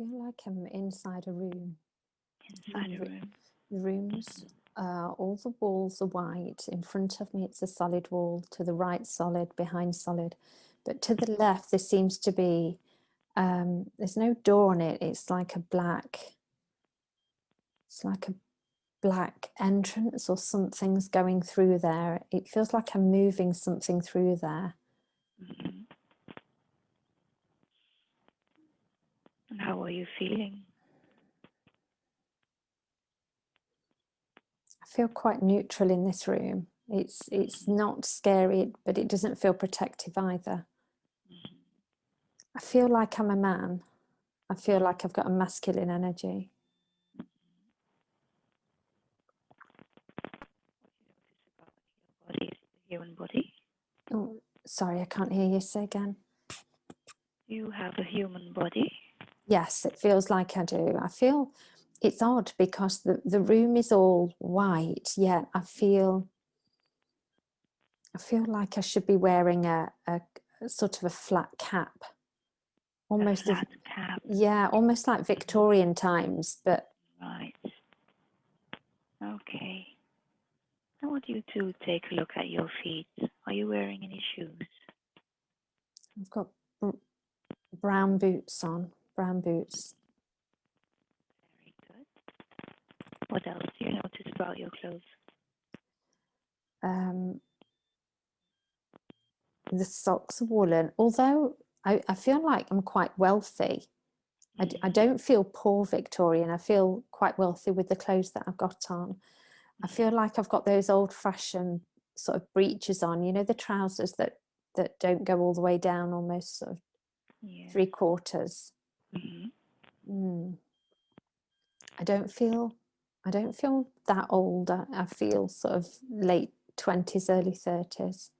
feel like I'm inside a room. Inside a room. The rooms, all the walls are white. In front of me, it's a solid wall. To the right, solid. Behind, solid. But to the left, there seems to be, there's no door on it. It's like a black entrance, or something's going through there. It feels like I'm moving something through there. Mm-hmm. And how are you feeling? I feel quite neutral in this room. It's not scary, but it doesn't feel protective either. Mm-hmm. I feel like I'm a man. I feel like I've got a masculine energy. Body, human body. Oh, sorry, I can't hear you. Say again. You have a human body. Yes, it feels like I do. I feel it's odd because the room is all white, yet I feel like I should be wearing a sort of a flat cap. Almost a flat cap. Yeah, almost like Victorian times, but Right. Okay. I want you to take a look at your feet. Are you wearing any shoes? I've got brown boots on, brown boots. Very good. What else do you notice about your clothes? The socks are woolen, although I feel like I'm quite wealthy. I don't feel poor Victorian. I feel quite wealthy with the clothes that I've got on. I feel like I've got those old-fashioned sort of breeches on, you know, the trousers that don't go all the way down, almost sort of three quarters. I don't feel that old. I feel sort of late 20s, early 30s.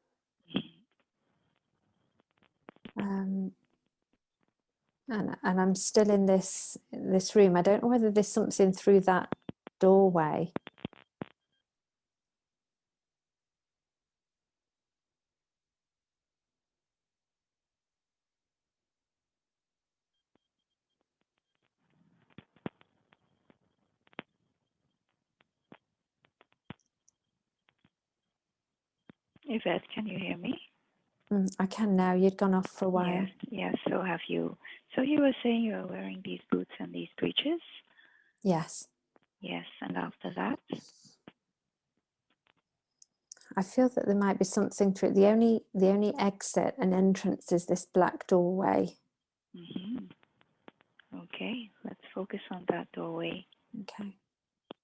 And I'm still in this room. I don't know whether there's something through that doorway. Yvette, can you hear me? I can now. You'd gone off for a while. Yes. So have you. So you were saying you were wearing these boots and these breeches? Yes. Yes, and after that? I feel that there might be something through it. The only exit and entrance is this black doorway. Okay, let's focus on that doorway. Okay.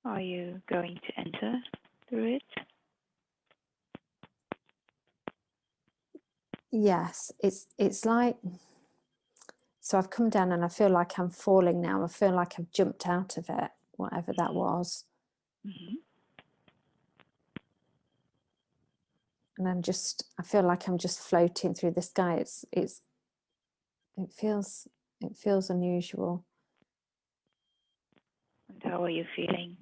Are you going to enter through it? Yes, it's like, so I've come down and I feel like I'm falling now. I feel like I've jumped out of it, whatever that was. And I feel like I'm just floating through the sky. It feels unusual. And how are you feeling?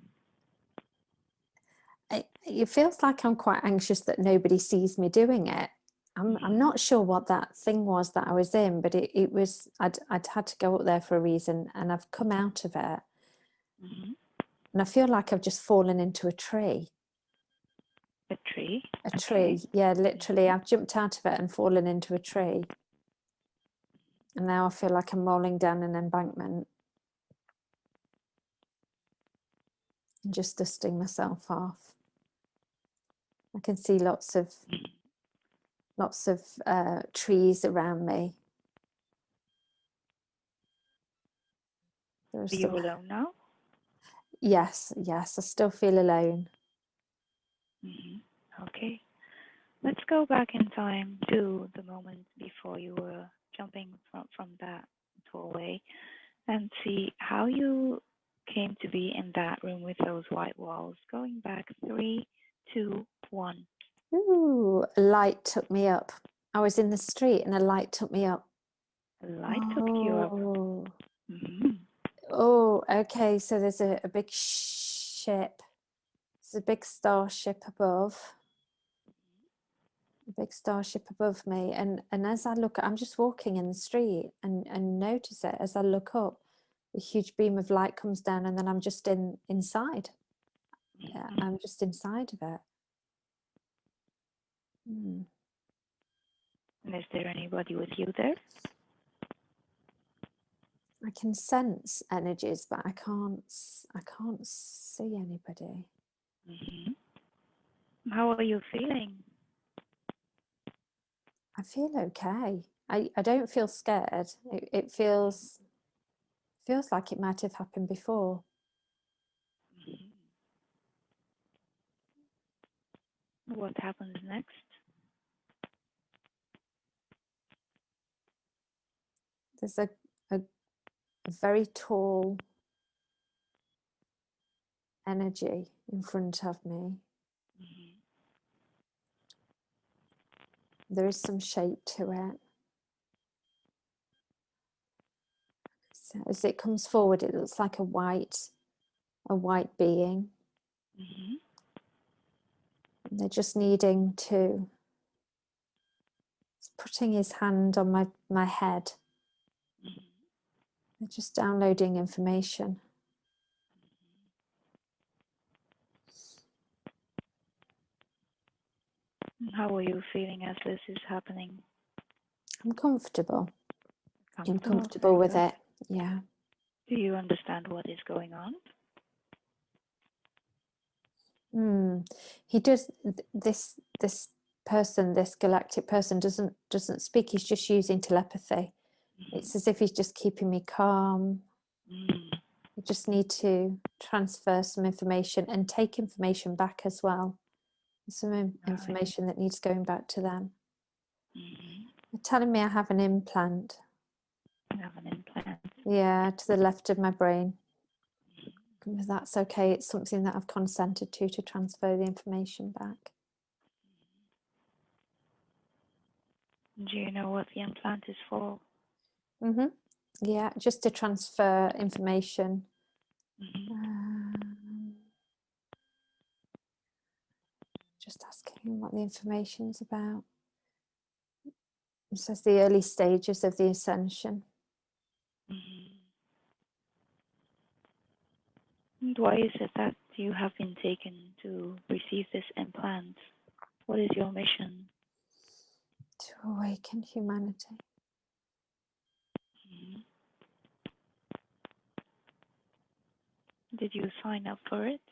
It feels like I'm quite anxious that nobody sees me doing it. I'm not sure what that thing was that I was in, but it was, I'd had to go up there for a reason, and I've come out of it. And I feel like I've just fallen into a tree. A tree? A tree, yeah, literally. I've jumped out of it and fallen into a tree. And now I feel like I'm rolling down an embankment and just dusting myself off. I can see lots of trees around me. Are you alone now? Yes, I still feel alone. Okay. Let's go back in time to the moment before you were jumping from that doorway and see how you came to be in that room with those white walls. Going back 3, 2, 1. Ooh, a light took me up. I was in the street and a light took me up. A light took you up. Oh, okay. So there's a big ship. There's a big starship above. A big starship above me. And as I look, I'm just walking in the street and notice it as I look up. a huge beam of light comes down, and then I'm just inside. Yeah, I'm just inside of it. And is there anybody with you there? I can sense energies, but I can't see anybody. How are you feeling? I feel okay. I don't feel scared. It feels like it might have happened before. What happens next? There's a very tall energy in front of me. There is some shape to it. So as it comes forward, it looks like a white being. And they're just needing to, he's putting his hand on my head. They're just downloading information. How are you feeling as this is happening? I'm comfortable. I'm Comfortable? comfortable with Very it. Yeah. Do you understand what is going on? He does. This person, this galactic person, doesn't speak. He's just using telepathy. It's as if he's just keeping me calm. I just need to transfer some information and take information back as well. Some information that needs going back to them. They're telling me I have an implant. You have an implant. Yeah, to the left of my brain. That's okay. It's something that I've consented to transfer the information back. Do you know what the implant is for? Yeah, just to transfer information. Just asking him what the information's about. It says the early stages of the Ascension. And why is it that you have been taken to receive this implant? What is your mission? To awaken humanity. Did you sign up for it?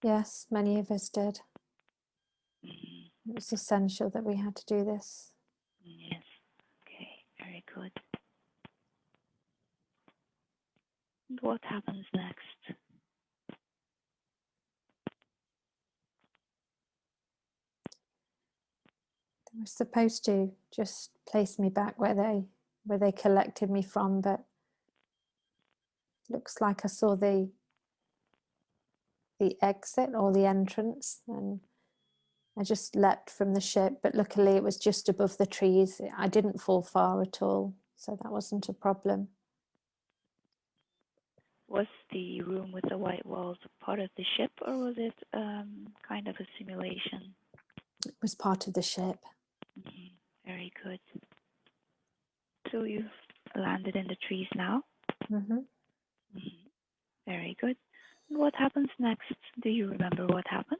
Yes, many of us did. It was essential that we had to do this. Yes. Okay, very good. And what happens next? They were supposed to just place me back where they collected me from, but looks like I saw the exit or the entrance, and I just leapt from the ship, but luckily it was just above the trees. I didn't fall far at all, so that wasn't a problem. Was the room with the white walls part of the ship, or was it kind of a simulation? It was part of the ship. Very good. So you've landed in the trees now? Very good. What happens next? Do you remember what happened?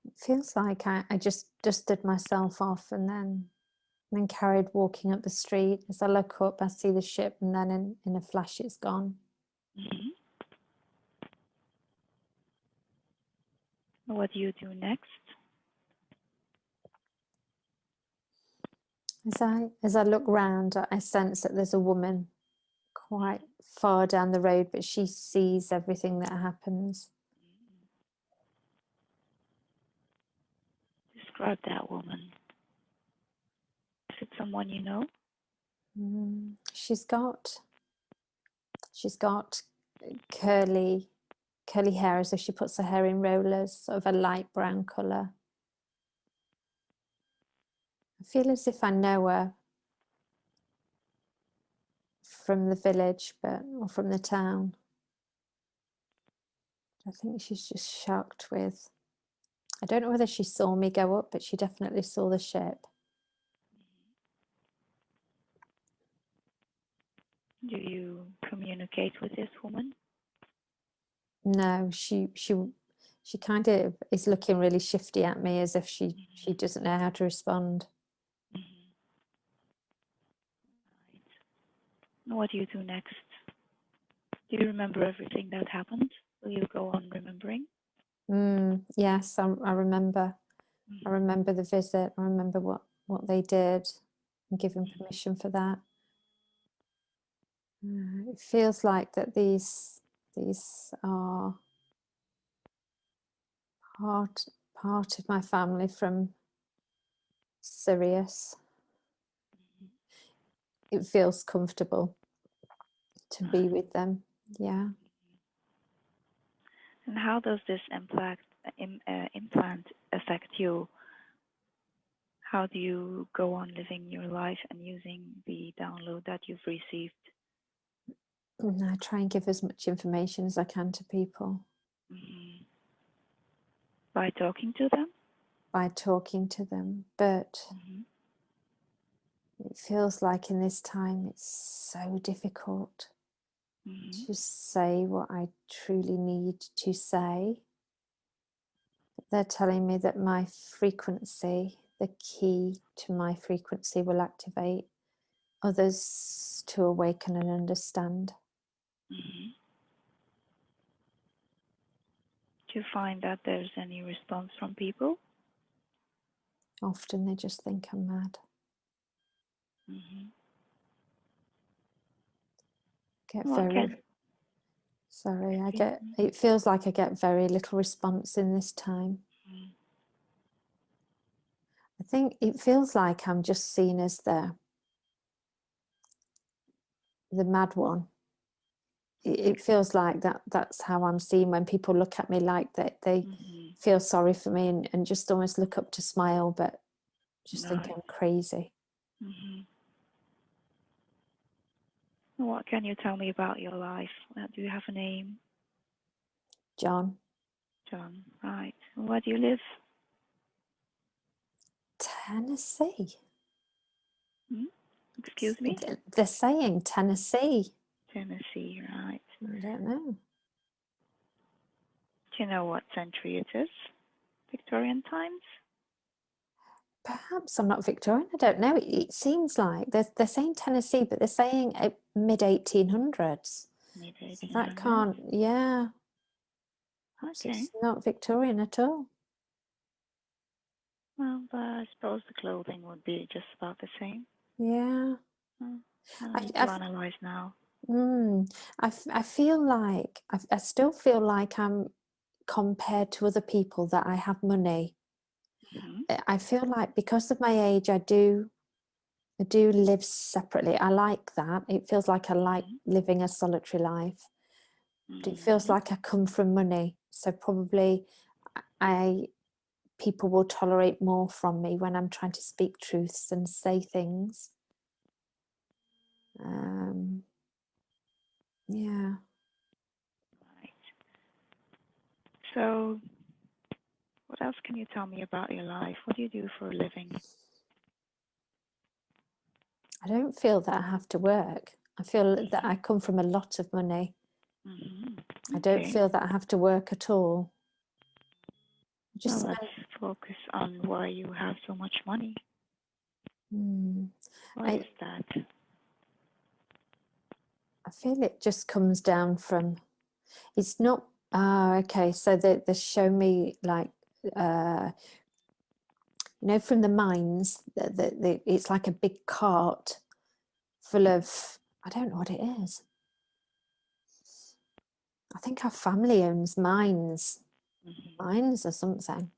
It feels like I just dusted myself off and then carried walking up the street. As I look up, I see the ship, and then in a flash it's gone. What do you do next? As I look round, I sense that there's a woman quite far down the road, but she sees everything that happens. Describe that woman. Is it someone you know? She's got curly hair, as if she puts her hair in rollers, sort of a light brown colour. I feel as if I know her from the village, or from the town. I think she's just shocked with, I don't know whether she saw me go up, but she definitely saw the ship. Do you communicate with this woman? No, she kind of is looking really shifty at me, as if she doesn't know how to respond. Mm-hmm. Right. What do you do next? Do you remember everything that happened? Will you go on remembering? Yes, I remember. I Mm-hmm. remember the visit. I remember what they did, and giving permission for that. It feels like that these are part of my family from Sirius. It feels comfortable to be with them. Yeah. And how does this implant affect you? How do you go on living your life and using the download that you've received? And I try and give as much information as I can to people. Mm-hmm. By talking to them? By talking to them. But it feels like in this time it's so difficult to say what I truly need to say. They're telling me that my frequency, the key to my frequency, will activate others to awaken and understand. Mm-hmm. Do you find that there's any response from people? Often they just think I'm mad. Mm-hmm. It feels like I get very little response in this time. I think it feels like I'm just seen as the mad one. It feels like that's how I'm seen when people look at me, like that they feel sorry for me and just almost look up to smile, but just think I'm crazy. What can you tell me about your life? Do you have a name? John. John, right. Where do you live? Tennessee. Excuse me? They're saying Tennessee. Tennessee, right. I don't know. Do you know what century it is? Victorian times? Perhaps I'm not Victorian. I don't know. It seems like they're saying Tennessee, but they're saying mid 1800s. Mid-1800s? So that can't, yeah. Okay. It's not Victorian at all. Well, but I suppose the clothing would be just about the same. Yeah. I don't need to analyze now. I feel like, I still feel like I'm, compared to other people, that I have money. I feel like because of my age, I do live separately. I like that. It feels like I like living a solitary life. But it feels like I come from money. So probably people will tolerate more from me when I'm trying to speak truths and say things. Yeah. Right. So, what else can you tell me about your life? What do you do for a living? I don't feel that I have to work. I feel that I come from a lot of money. I don't feel that I have to work at all. Well, let's focus on why you have so much money. Why is that? I feel it just comes down from, it's not, okay, so they show me like, from the mines, it's like a big cart full of, I don't know what it is. I think our family owns mines, mines or something.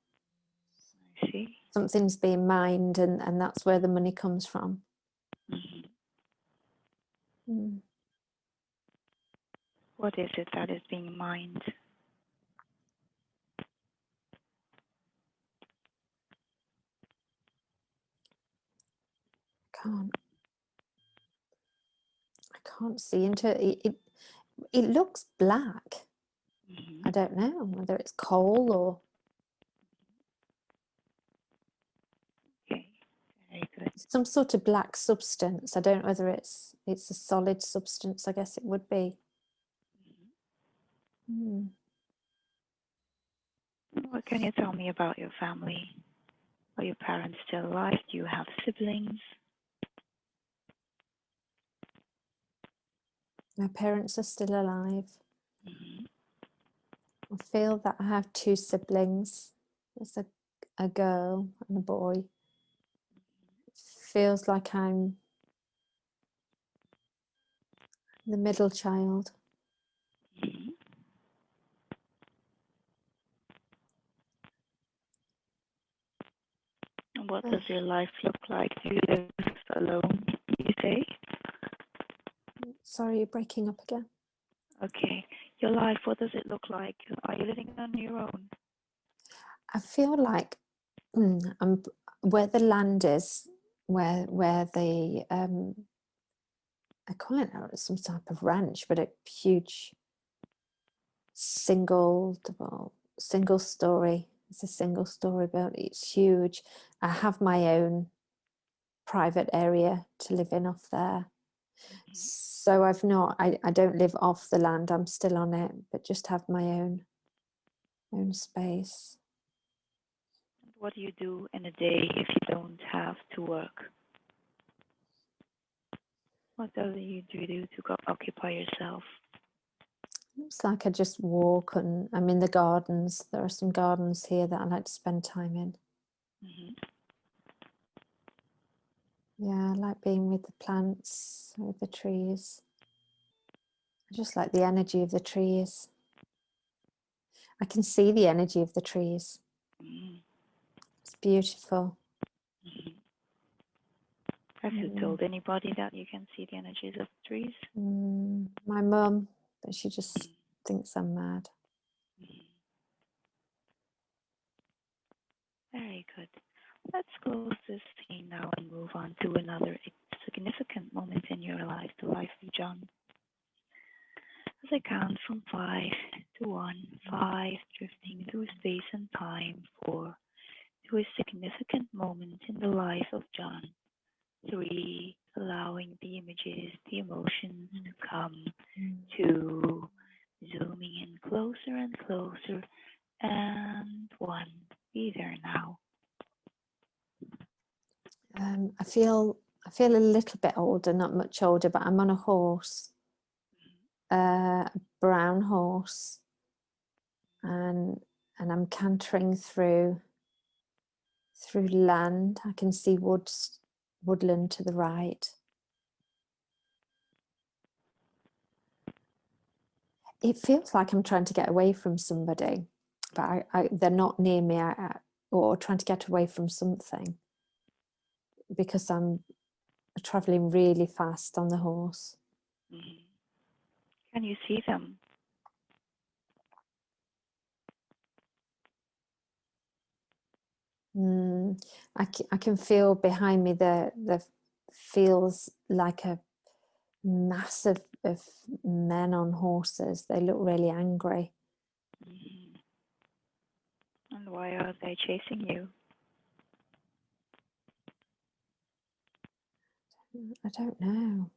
I see. Something's being mined, and that's where the money comes from. What is it that is being mined? I can't see into it. It looks black. I don't know whether it's coal or. Okay. Very good. Some sort of black substance. I don't know whether it's a solid substance. I guess it would be. Mm. What can you tell me about your family? Are your parents still alive? Do you have siblings? My parents are still alive. Mm-hmm. I feel that I have two siblings. There's a girl and a boy. It feels like I'm the middle child. Mm-hmm. And what does your life look like? Do you live alone, you say? Sorry, you're breaking up again. Okay. Your life, what does it look like? Are you living on your own? I feel like I'm where the land is, where the I call it some type of ranch, but a huge single story. It's a single story, but it's huge. I have my own private area to live in off there. So I don't live off the land, I'm still on it, but just have my own space. What do you do in a day if you don't have to work? What do you do to occupy yourself? It's like I just walk, and I'm in the gardens. There are some gardens here that I like to spend time in. Mm-hmm. Yeah, I like being with the plants, with the trees. I just like the energy of the trees. I can see the energy of the trees. Mm-hmm. It's beautiful. Mm-hmm. Have you told anybody that you can see the energies of trees? My mum, but she just thinks I'm mad. Very good. Let's close this scene now and move on to another significant moment in your life, the life of John. As I count from 5 to 1, 5 drifting through space and time, 4 to a significant moment in the life of John, 3 allowing the images, the emotions to come, 2 zooming in closer and closer, and 1 be there now. I feel a little bit older, not much older, but I'm on a horse, a brown horse, and I'm cantering through land. I can see woodland to the right. It feels like I'm trying to get away from somebody, but they're not near me, or trying to get away from something, because I'm traveling really fast on the horse. Mm-hmm. Can you see them? I can feel behind me the feels like a massive of men on horses. They look really angry. Mm-hmm. And why are they chasing you? I don't know.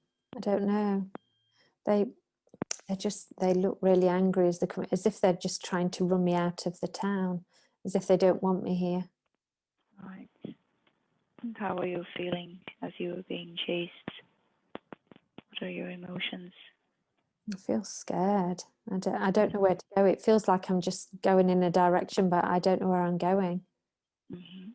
They look really angry as they come, as if they're just trying to run me out of the town, as if they don't want me here. Right. And how are you feeling as you are being chased? What are your emotions? I feel scared. I don't know where to go. It feels like I'm just going in a direction, but I don't know where I'm going. Mm-hmm.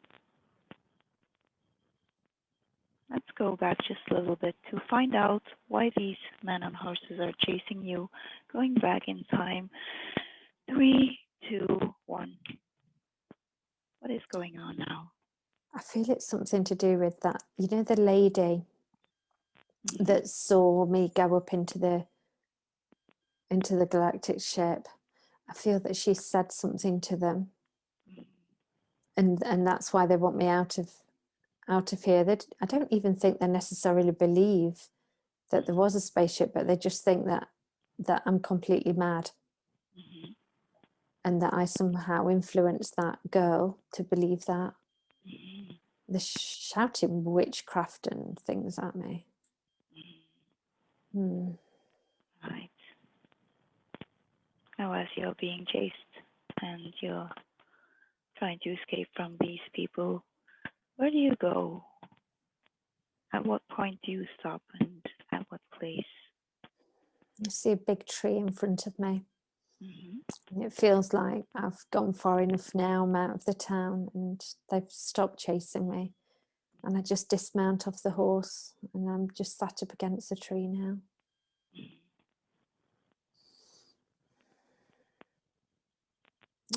Let's go back just a little bit to find out why these men on horses are chasing you. Going back in time. 3, 2, 1. What is going on now? I feel it's something to do with that. You know, the lady that saw me go up into the galactic ship. I feel that she said something to them, and that's why they want me out of here. I don't even think they necessarily believe that there was a spaceship, but they just think that I'm completely mad, and that I somehow influenced that girl to believe that. they're shouting witchcraft and things at me. Right. Now, as you're being chased and you're trying to escape from these people, where do you go? At what point do you stop, and at what place? I see a big tree in front of me. Mm-hmm. It feels like I've gone far enough now. I'm out of the town and they've stopped chasing me. And I just dismount off the horse and I'm just sat up against the tree now.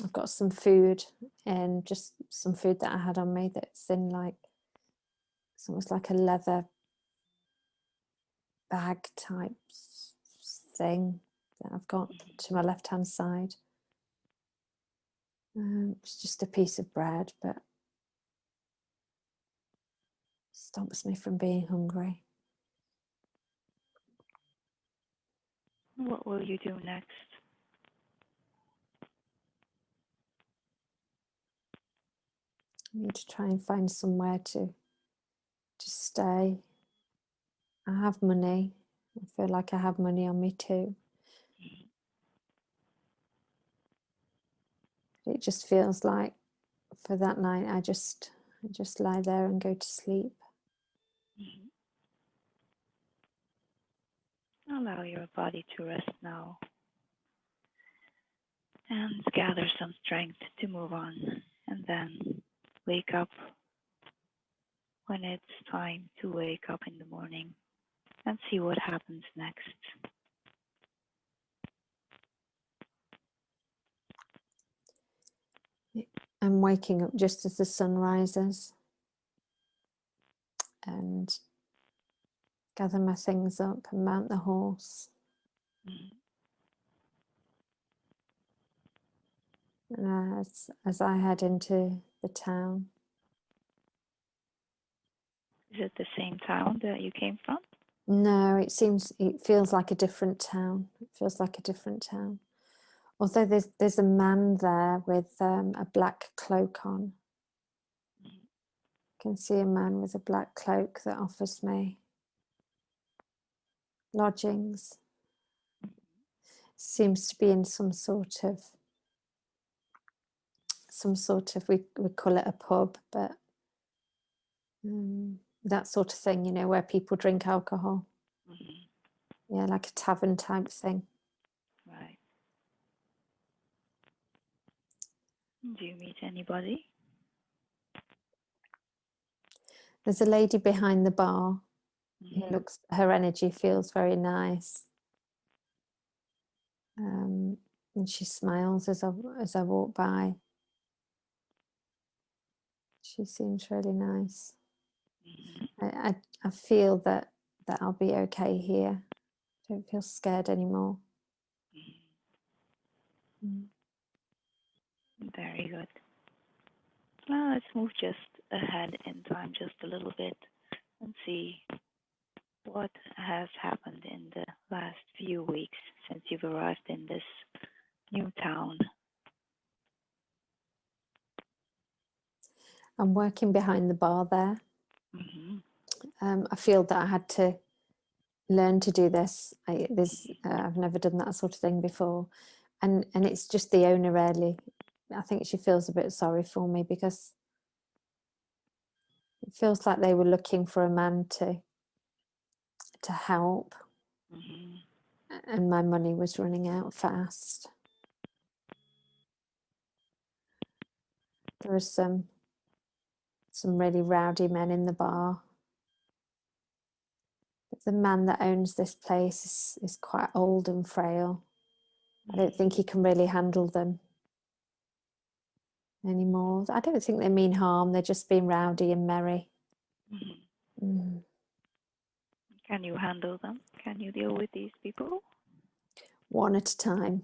I've got some food, and just some food that I had on me that's in like, it's almost like a leather bag type thing that I've got to my left hand side. It's just a piece of bread, but stops me from being hungry. What will you do next? I need to try and find somewhere to stay. I have money. I feel like I have money on me too. It just feels like for that night I just lie there and go to sleep. Allow your body to rest now and gather some strength to move on, and then wake up when it's time to wake up in the morning and see what happens next. I'm waking up just as the sun rises and gather my things up and mount the horse. And as I head into the town. Is it the same town that you came from? No, it feels like a different town. It feels like a different town. Although there's a man there with a black cloak on. I can see a man with a black cloak that offers me lodgings. Seems to be in some sort of we call it a pub, but that sort of thing, you know, where people drink alcohol. Yeah, like a tavern type thing. Right. Do you meet anybody? There's a lady behind the bar who her energy feels very nice. And she smiles as I walk by. She seems really nice. I feel that I'll be okay here. I don't feel scared anymore. Very good. Well, let's move just ahead in time just a little bit and see what has happened in the last few weeks since you've arrived in this new town. I'm working behind the bar there. I feel that I had to learn to do this. I've never done that sort of thing before, and it's just the owner really. I think she feels a bit sorry for me because it feels like they were looking for a man to help, and my money was running out fast. There were some really rowdy men in the bar. But the man that owns this place is quite old and frail. I don't think he can really handle them anymore. I don't think they mean harm. They're just being rowdy and merry. Can you handle them? Can you deal with these people? One at a time,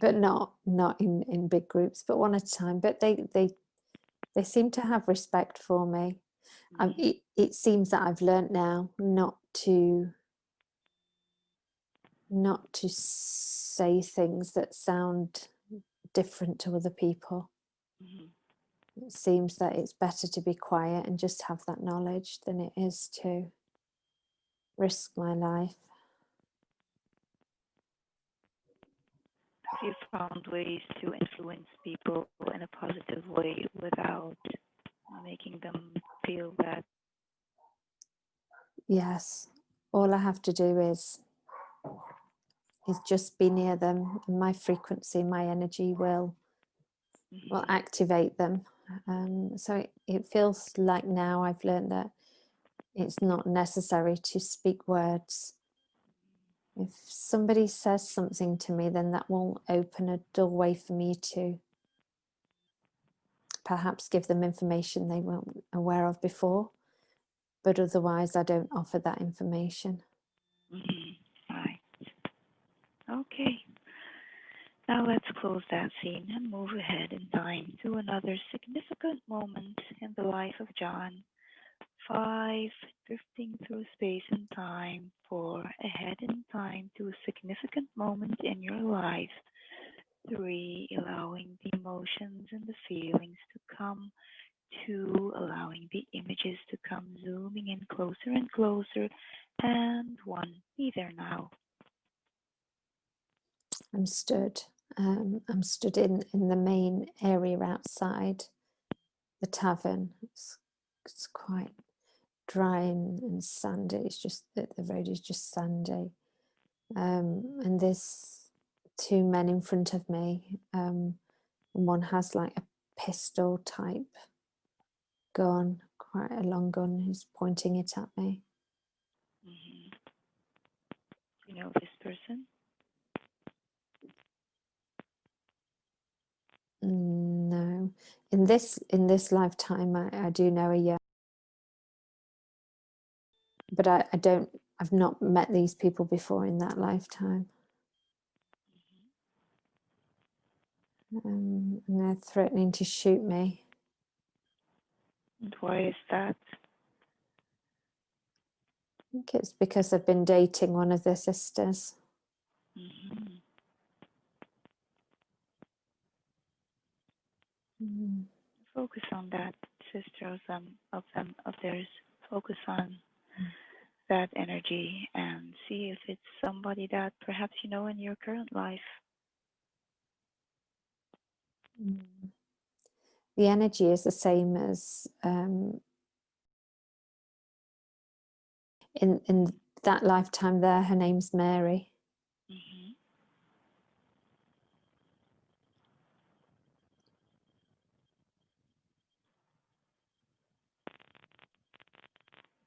but not in big groups, but one at a time. But they seem to have respect for me. It seems that I've learnt now not to say things that sound different to other people. It seems that it's better to be quiet and just have that knowledge than it is to risk my life. Have you found ways to influence people in a positive way without making them feel that? Yes, all I have to do is just be near them, and my frequency, my energy will activate them. So it feels like now I've learned that it's not necessary to speak words. If somebody says something to me, then that will open a doorway for me to perhaps give them information they weren't aware of before, but otherwise I don't offer that information. Right. Okay. Now let's close that scene and move ahead in time to another significant moment in the life of John. 5, drifting through space and time. 4, ahead in time to a significant moment in your life. 3, allowing the emotions and the feelings to come. 2, allowing the images to come zooming in closer and closer. And 1, be there now. I'm stood in the main area outside the tavern. It's quite dry and sandy. It's just that the road is just sandy. And there's 2 men in front of me. And one has like a pistol type gun, quite a long gun, who's pointing it at me. You know this person? No, in this lifetime, I do know a young, but I've not met these people before in that lifetime. And they're threatening to shoot me. And why is that? I think it's because I've been dating one of their sisters. Focus on that sister of theirs. Focus on that energy and see if it's somebody that perhaps you know in your current life. The energy is the same as in that lifetime there. Her name's Mary.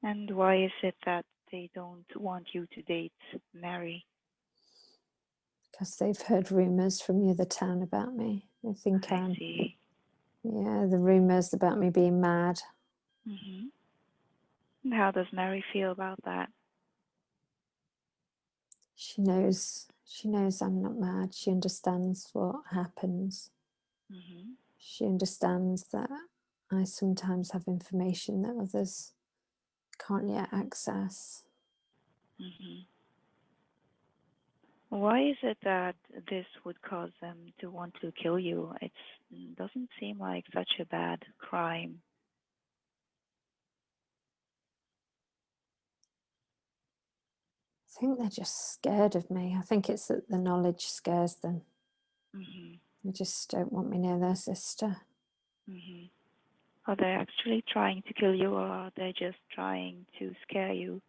And why is it that they don't want you to date Mary? Because they've heard rumors from the other town about me. They think I see. Yeah, the rumors about me being mad. And how does Mary feel about that? She knows I'm not mad. She understands what happens. She understands that I sometimes have information that others can't yet access. Why is it that this would cause them to want to kill you? It doesn't seem like such a bad crime. I think they're just scared of me. I think it's that the knowledge scares them. They just don't want me near their sister. Are they actually trying to kill you, or are they just trying to scare you?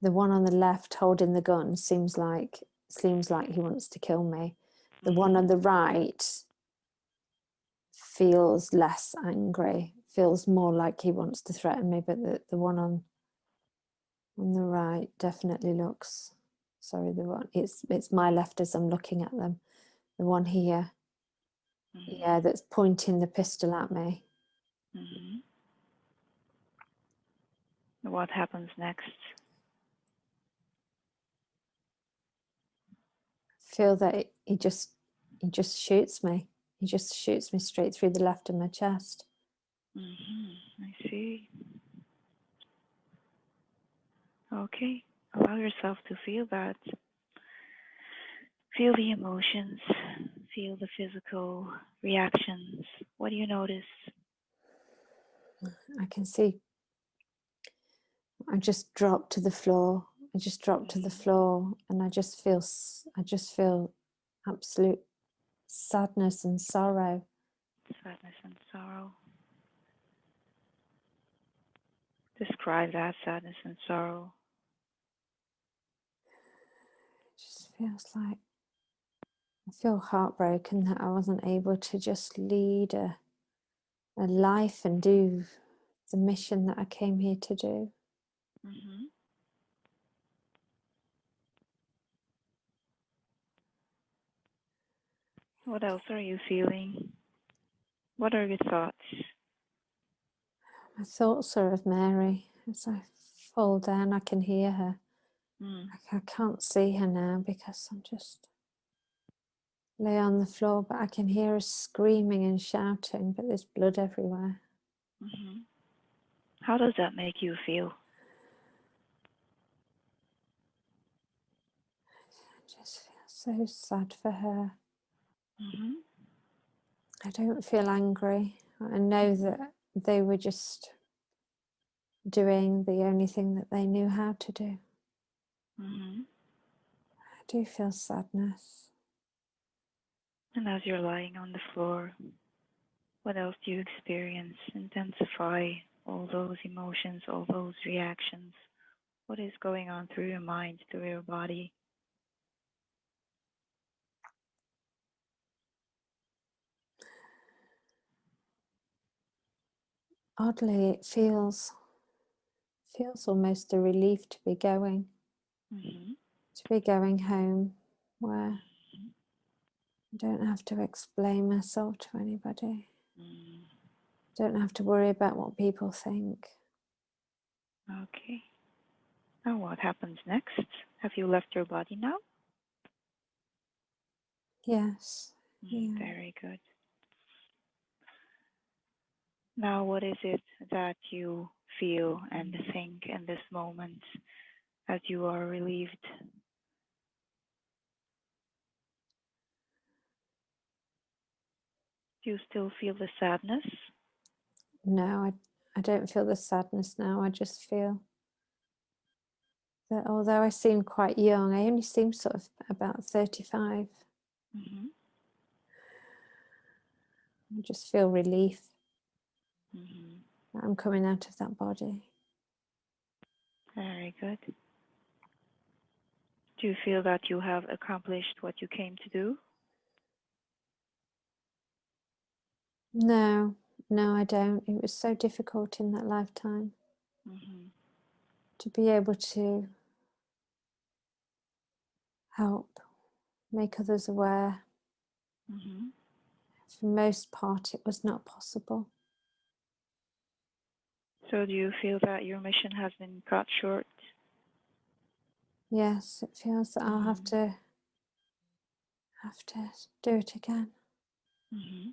The one on the left holding the gun seems like he wants to kill me. The one on the right feels less angry, feels more like he wants to threaten me, but the one on the right definitely looks, sorry, the one, it's my left as I'm looking at them. The one here, yeah, that's pointing the pistol at me. What happens next? I feel that he just shoots me. He just shoots me straight through the left of my chest. I see. Okay, allow yourself to feel that. Feel the emotions, feel the physical reactions. What do you notice? I can see I just dropped to the floor. I just dropped to the floor, and I just feel absolute sadness and sorrow. Sadness and sorrow. Describe that sadness and sorrow. It just feels like I feel heartbroken that I wasn't able to just lead a life and do the mission that I came here to do. Mm-hmm. What else are you feeling? What are your thoughts? My thoughts are of Mary. As I fall down, I can hear her. I can't see her now because I'm just lay on the floor, but I can hear her screaming and shouting, but there's blood everywhere. Mm-hmm. How does that make you feel? I just feel so sad for her. Mm-hmm. I don't feel angry. I know that they were just doing the only thing that they knew how to do. Mm-hmm. I do feel sadness. And as you're lying on the floor, what else do you experience? Intensify all those emotions, all those reactions. What is going on through your mind, through your body? Oddly, it feels almost a relief to be going. Mm-hmm. To be going home where I don't have to explain myself to anybody. Mm. Don't have to worry about what people think. Okay. Now what happens next? Have you left your body now? Yes. Yeah. Very good. Now what is it that you feel and think in this moment as you are relieved? Do you still feel the sadness? No, I don't feel the sadness now. I just feel that although I seem quite young, I only seem sort of about 35. Mm-hmm. I just feel relief Mm-hmm. that I'm coming out of that body. Very good. Do you feel that you have accomplished what you came to do? No, I don't. It was so difficult in that lifetime Mm-hmm. to be able to help, make others aware. Mm-hmm. For the most part, it was not possible. So do you feel that your mission has been cut short? Yes, it feels that I'll have to do it again. Mm-hmm.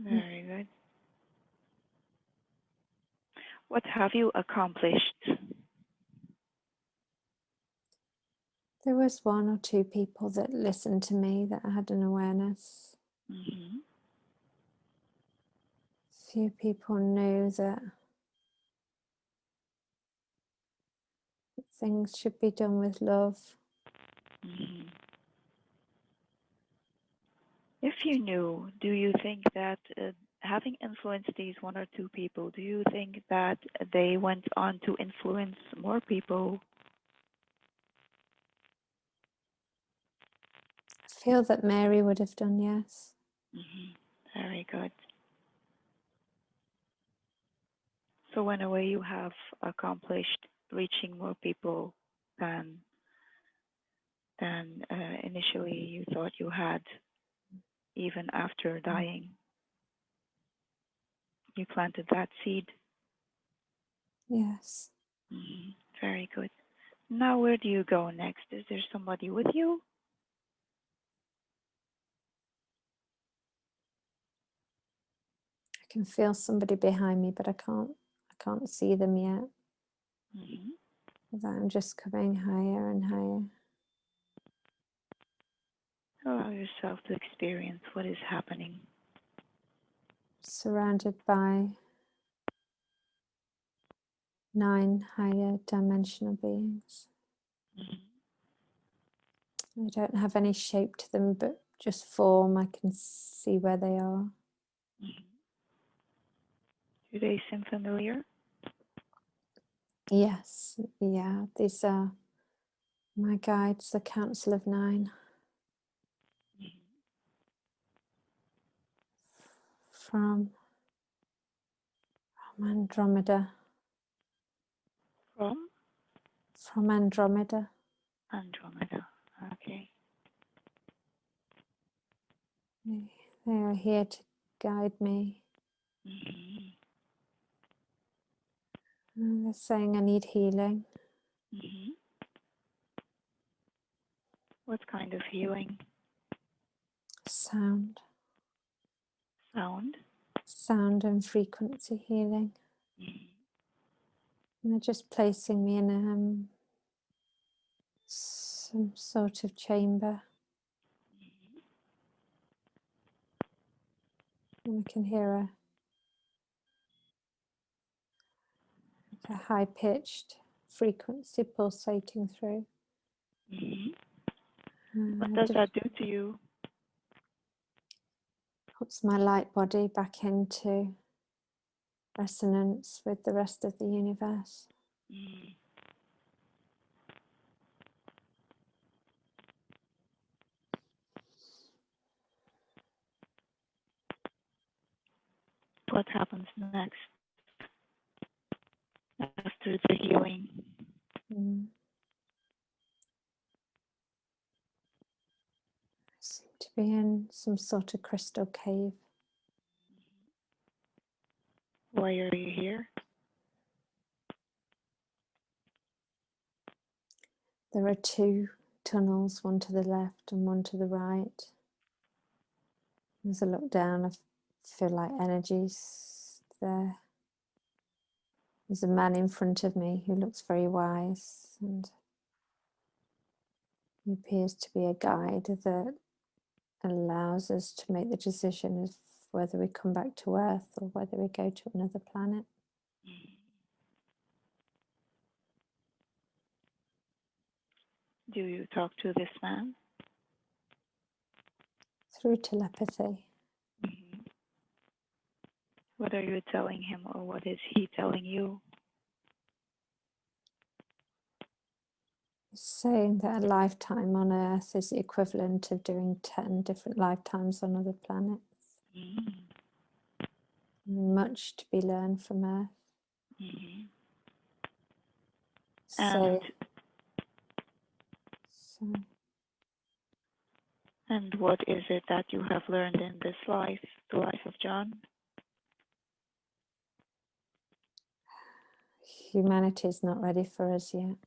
Very good. What have you accomplished? There was one or two people that listened to me that had an awareness. Mm-hmm. Few people knew that things should be done with love. Mm-hmm. If you knew, do you think that having influenced these one or two people, do you think that they went on to influence more people? I feel that Mary would have done, yes. Mm-hmm. Very good. So in a way, you have accomplished reaching more people than initially you thought you had, even after dying. You planted that seed. Yes. Mm-hmm. Very good. Now, where do you go next? Is there somebody with you? I can feel somebody behind me, but I can't see them yet. Mm-hmm. I'm just coming higher and higher. Allow yourself to experience what is happening. Surrounded by 9 higher dimensional beings. They don't have any shape to them, but just form. I can see where they are. Do they seem familiar? Yes, yeah, these are my guides, the Council of 9. From Andromeda. From Andromeda. Andromeda, okay. They are here to guide me. And they're saying I need healing. What kind of healing? Sound. Sound and frequency healing. And they're just placing me in some sort of chamber. And I can hear a high-pitched frequency pulsating through. What does that do to you? Puts my light body back into resonance with the rest of the universe. What happens next after the healing? I seem to be in some sort of crystal cave. Why are you here? There are 2 tunnels, one to the left and one to the right. As I look down, I feel like energy's there. There's a man in front of me who looks very wise, and he appears to be a guide that allows us to make the decision of whether we come back to Earth or whether we go to another planet. Do you talk to this man? Through telepathy. What are you telling him, or what is he telling you? He's saying that a lifetime on Earth is the equivalent of doing 10 different lifetimes on other planets. Much to be learned from Earth. And what is it that you have learned in this life, the life of John? Humanity is not ready for us yet.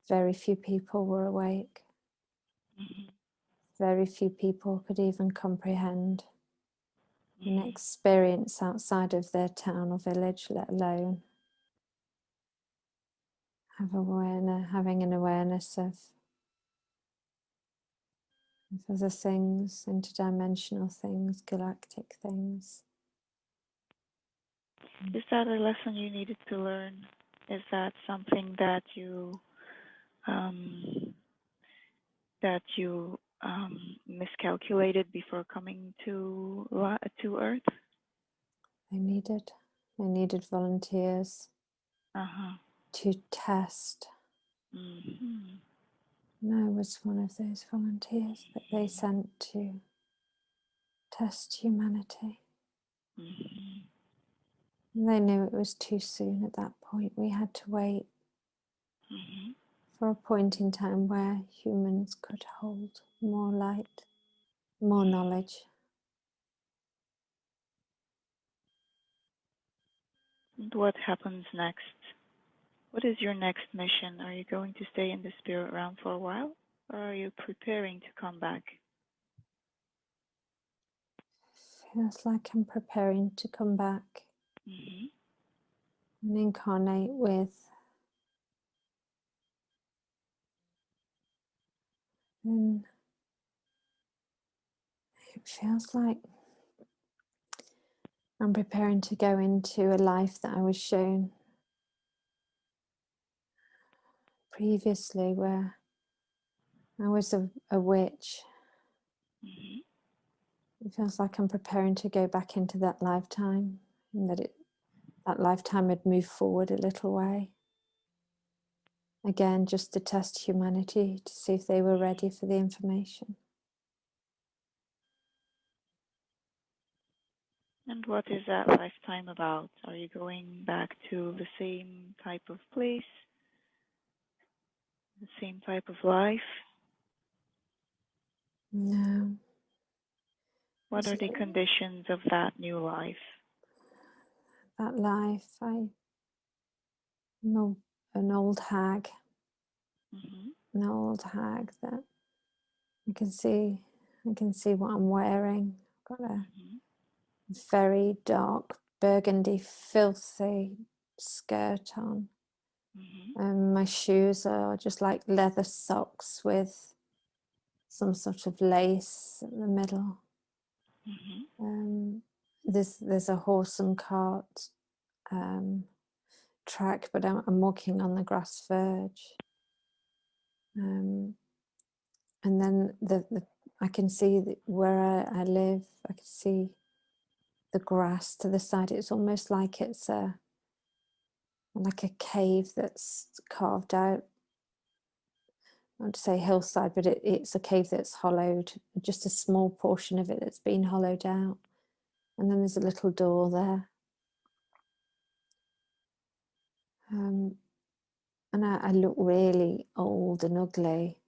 Very few people were awake. Very few people could even comprehend an experience outside of their town or village, let alone having an awareness of other things, interdimensional things, galactic things. Is that a lesson you needed to learn? Is that something that you miscalculated before coming to Earth? They needed volunteers to test. And I was one of those volunteers that they sent to test humanity. And they knew it was too soon at that point. We had to wait for a point in time where humans could hold more light, more knowledge. And what happens next? What is your next mission? Are you going to stay in the spirit realm for a while, or are you preparing to come back? Feels like I'm preparing to come back. and incarnate with. And it feels like I'm preparing to go into a life that I was shown previously, where I was a witch. It feels like I'm preparing to go back into that lifetime, and that lifetime had moved forward a little way. Again, just to test humanity, to see if they were ready for the information. And what is that lifetime about? Are you going back to the same type of place, the same type of life? No. What are the conditions of that new life? That life, I'm an old hag. An old hag that I can see what I'm wearing. I've got a very dark burgundy, filthy skirt on. And my shoes are just like leather socks with some sort of lace in the middle. There's a horse and cart track, but I'm walking on the grass verge. And then I can see where I live. I can see the grass to the side. It's almost like it's like a cave that's carved out. I want to say hillside, but it's a cave that's hollowed. Just a small portion of it that's been hollowed out. And then there's a little door there. And I look really old and ugly.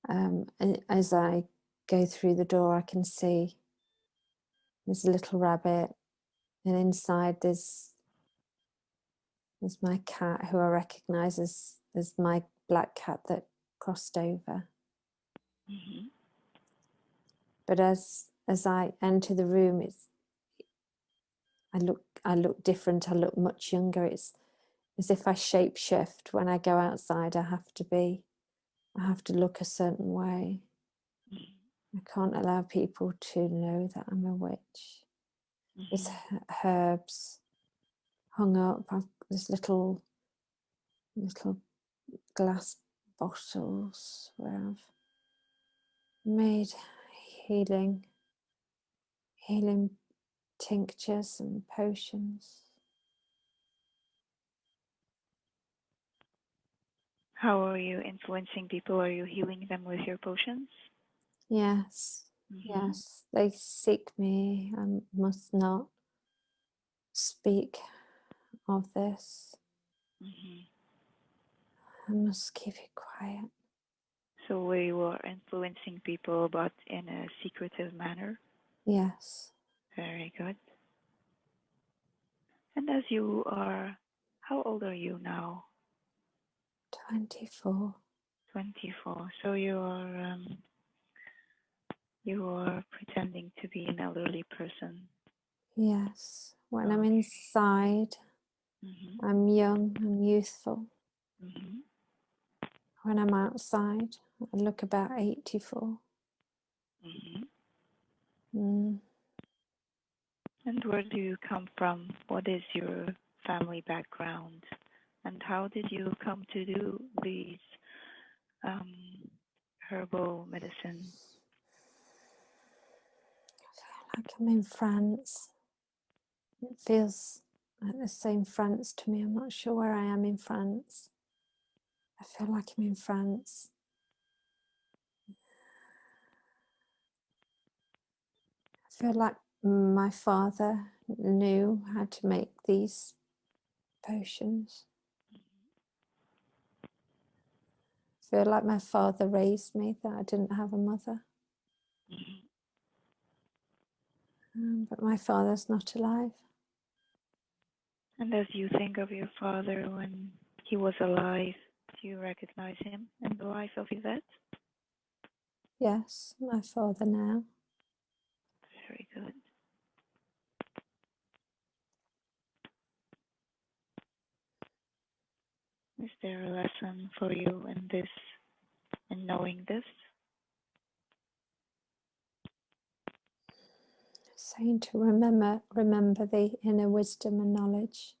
And as I go through the door, I can see there's a little rabbit, and inside there's my cat, who I recognise as my black cat that crossed over. But as I enter the room, I look different. I look much younger. It's as if I shape shift. When I go outside, I have to look a certain way. I can't allow people to know that I'm a witch. There's herbs hung up. There's little glass bottles where I've made healing tinctures and potions. How are you influencing people? Are you healing them with your potions? Yes, yes, they seek me. I must not speak of this. I must keep it quiet. So we were influencing people, but in a secretive manner? Yes. Very good. And as you are, how old are you now? 24. 24. So you are pretending to be an elderly person. Yes. When I'm inside, I'm young, I'm youthful. When I'm outside, I look about 84. And where do you come from? What is your family background? And how did you come to do these herbal medicine? I feel like I'm in France. It feels like the same France to me. I'm not sure where I am in France. I feel like I'm in France. I feel like my father knew how to make these potions. I feel like my father raised me, that I didn't have a mother. But my father's not alive. And as you think of your father when he was alive, do you recognize him in the life of Yvette? Yes, my father now. Very good. Is there a lesson for you in this, in knowing this? Saying to remember the inner wisdom and knowledge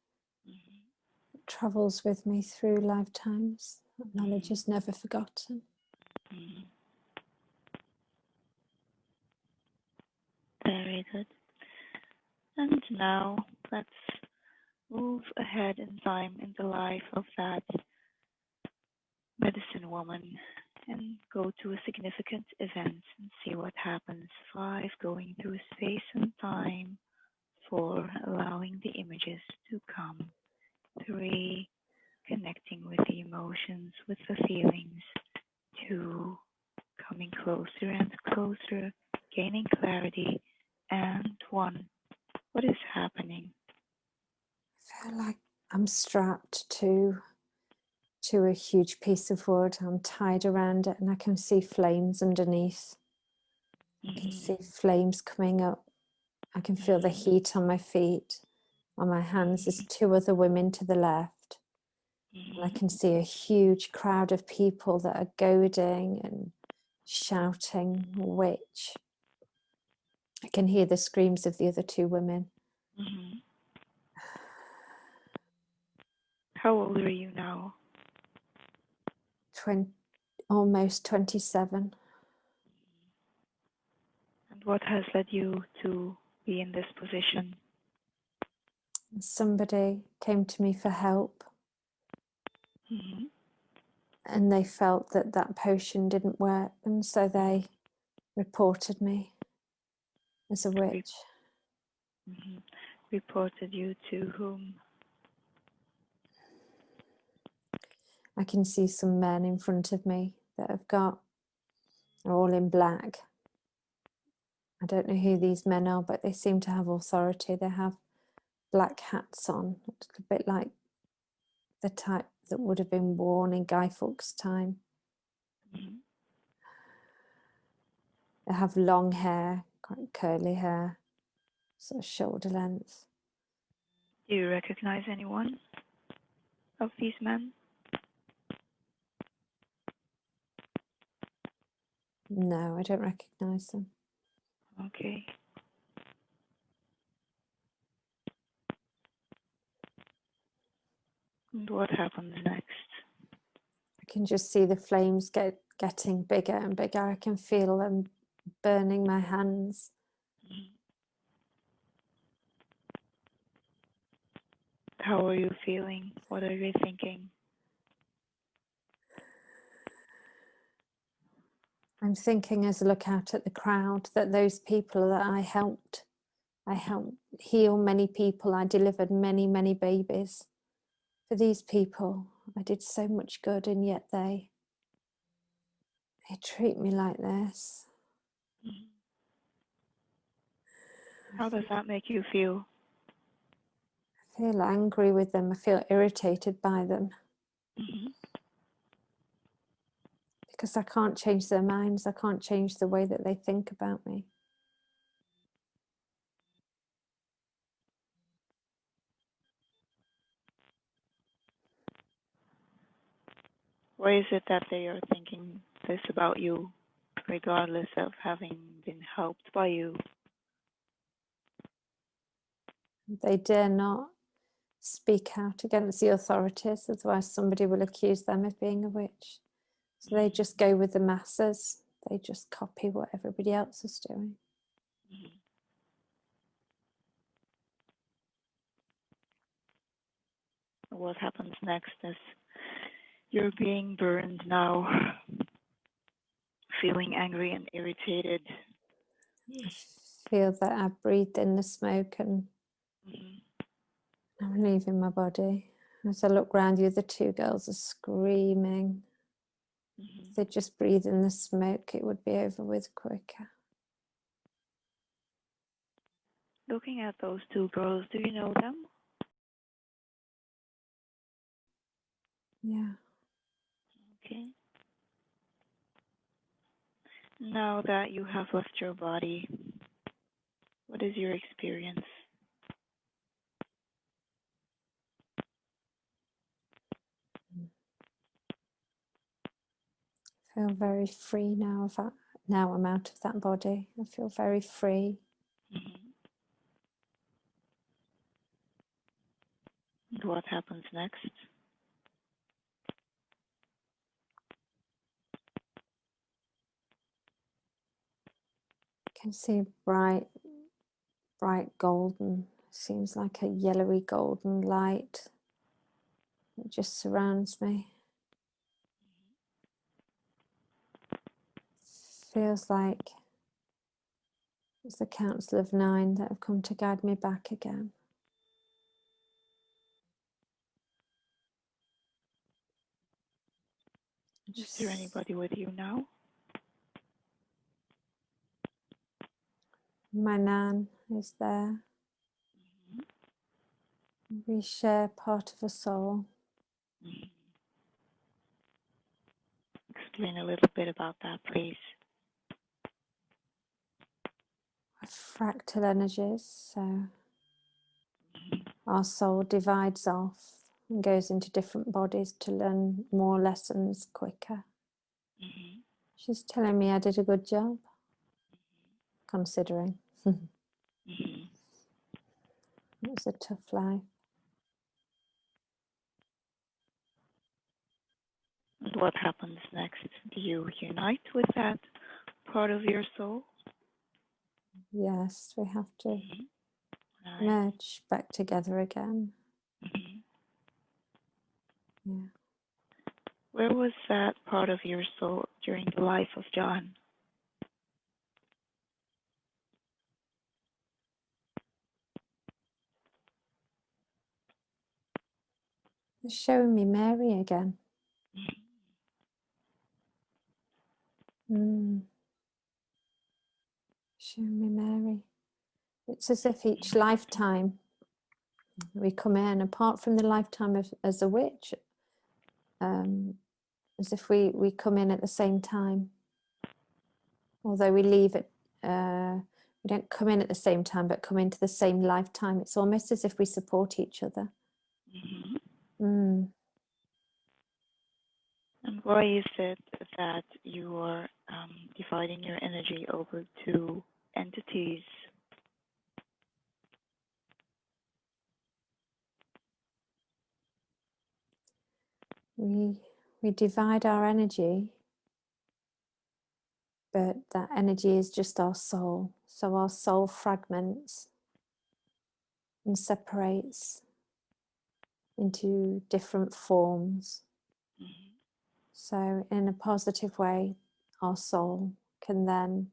that travels with me through lifetimes. That knowledge is never forgotten. Very good. And now let's move ahead in time in the life of that medicine woman and go to a significant event and see what happens. 5, going through space and time. 4, allowing the images to come. 3, connecting with the emotions, with the feelings. 2, coming closer and closer, gaining clarity. And 1, what is happening? I feel like I'm strapped to a huge piece of wood. I'm tied around it and I can see flames underneath. I can see flames coming up. I can feel the heat on my feet, on my hands. There's 2 other women to the left. And I can see a huge crowd of people that are goading and shouting, witch. I can hear the screams of the other 2 women. How old are you now? Almost 27. And what has led you to be in this position? Somebody came to me for help. And they felt that that potion didn't work, and so they reported me as a witch. Reported you to whom? I can see some men in front of me that are all in black. I don't know who these men are, but they seem to have authority. They have black hats on, it's a bit like the type that would have been worn in Guy Fawkes' time. They have long hair, quite curly hair, sort of shoulder length. Do you recognize anyone of these men? No, I don't recognize them. Okay. And what happens next? I can just see the flames getting bigger and bigger. I can feel them burning my hands. How are you feeling? What are you thinking? I'm thinking as I look out at the crowd that those people that I helped heal many people. I delivered many, many babies. For these people, I did so much good, and yet they treat me like this. How does that make you feel? I feel angry with them. I feel irritated by them. Because I can't change their minds. I can't change the way that they think about me. Why is it that they are thinking this about you, regardless of having been helped by you? They dare not speak out against the authorities, otherwise somebody will accuse them of being a witch. So they just go with the masses. They just copy what everybody else is doing. What happens next as you're being burned now, feeling angry and irritated? I feel that I've breathed in the smoke and I'm leaving my body. As I look round, the other 2 girls are screaming. If they just breathe in the smoke, it would be over with quicker. Looking at those 2 girls, do you know them? Yeah. Okay. Now that you have left your body, what is your experience? feel very free now of that. Now I'm out of that body. I feel very free. And what happens next? I can see bright golden, seems like a yellowy golden light that just surrounds me. Feels like it's the Council of Nine that have come to guide me back again. Is there anybody with you now? My Nan is there. We share part of a soul. Explain a little bit about that, please. Fractal energies, so our soul divides off and goes into different bodies to learn more lessons quicker. She's telling me I did a good job, considering. It was a tough life. And what happens next? Do you unite with that part of your soul? Yes, we have to Nice. merge back together again. Yeah. Where was that part of your soul during the life of John? It's showing me Mary again. Showing me Mary. It's as if each lifetime we come in, apart from the lifetime as a witch, as if we come in at the same time. Although we leave it, we don't come in at the same time, but come into the same lifetime. It's almost as if we support each other. And why is it that you are dividing your energy over two entities? We divide our energy, but that energy is just our soul. So our soul fragments and separates into different forms. So in a positive way, our soul can then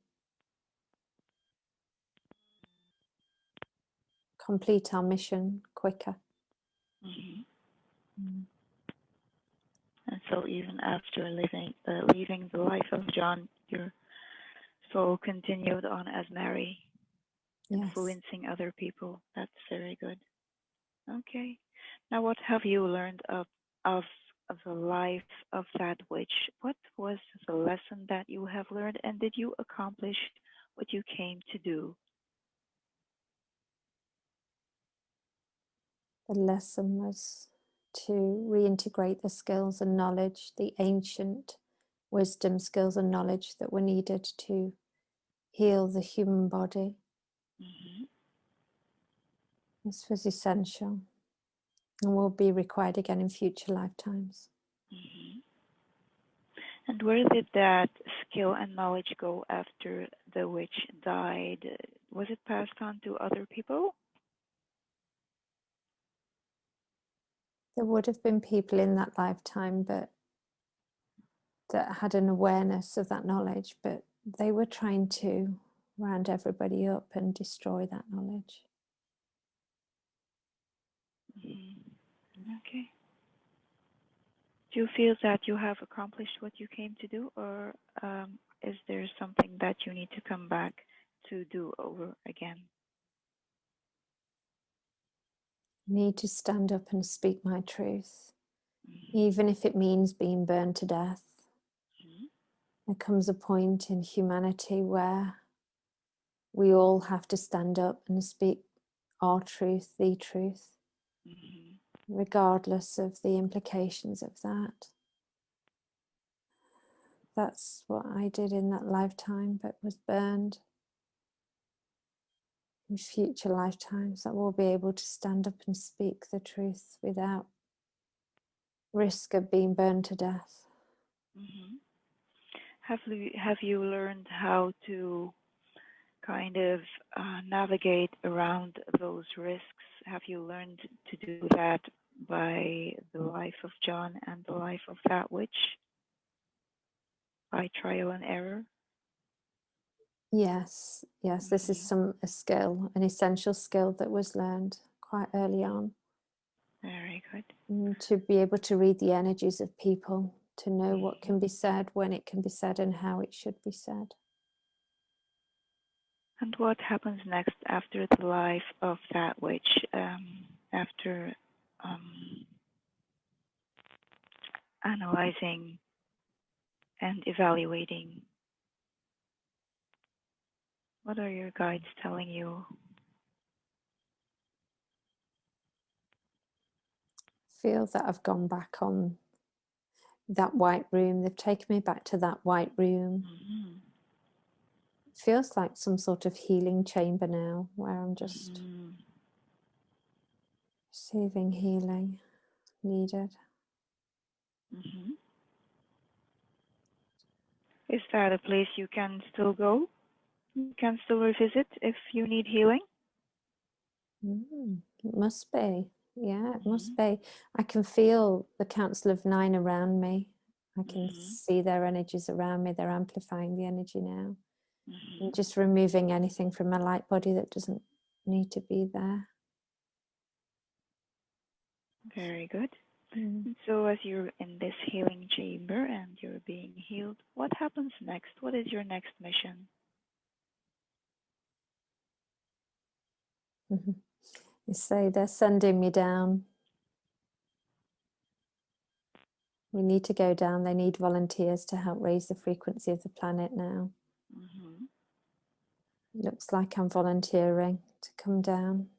complete our mission quicker. And so even after leaving the life of John, your soul continued on as Mary, influencing other people. That's very good. Okay. Now, what have you learned of the life of that witch? What was the lesson that you have learned, and did you accomplish what you came to do? The lesson was to reintegrate the skills and knowledge, the ancient wisdom, skills and knowledge that were needed to heal the human body. This was essential and will be required again in future lifetimes. And where did that skill and knowledge go after the witch died? Was it passed on to other people? There would have been people in that lifetime that had an awareness of that knowledge, but they were trying to round everybody up and destroy that knowledge. Okay. Do you feel that you have accomplished what you came to do, or is there something that you need to come back to do over again? I need to stand up and speak my truth, even if it means being burned to death. There comes a point in humanity where we all have to stand up and speak our truth, the truth, regardless of the implications of that. that's what I did in that lifetime, but was burned. In future lifetimes, that we'll be able to stand up and speak the truth without risk of being burned to death. Mm-hmm. Have you learned how to kind of navigate around those risks? Have you learned to do that by the life of John and the life of that witch? By trial and error? Yes, this is a skill, an essential skill that was learned quite early on. Very good. To be able to read the energies of people, to know what can be said, when it can be said, and how it should be said. And what happens next after the life of that witch, after analyzing and evaluating? What are your guides telling you? Feel that I've gone back on that white room. They've taken me back to that white room. Mm-hmm. It feels like some sort of healing chamber now, where I'm just receiving healing needed. Mm-hmm. Is that a place you can still go? You can still revisit if you need healing? It must be. Yeah, it must be. I can feel the Council of Nine around me. I can see their energies around me. They're amplifying the energy now. And just removing anything from my light body that doesn't need to be there. Very good. So as you're in this healing chamber and you're being healed, what happens next? What is your next mission? You say they're sending me down. We need to go down. They need volunteers to help raise the frequency of the planet now. It looks like I'm volunteering to come down.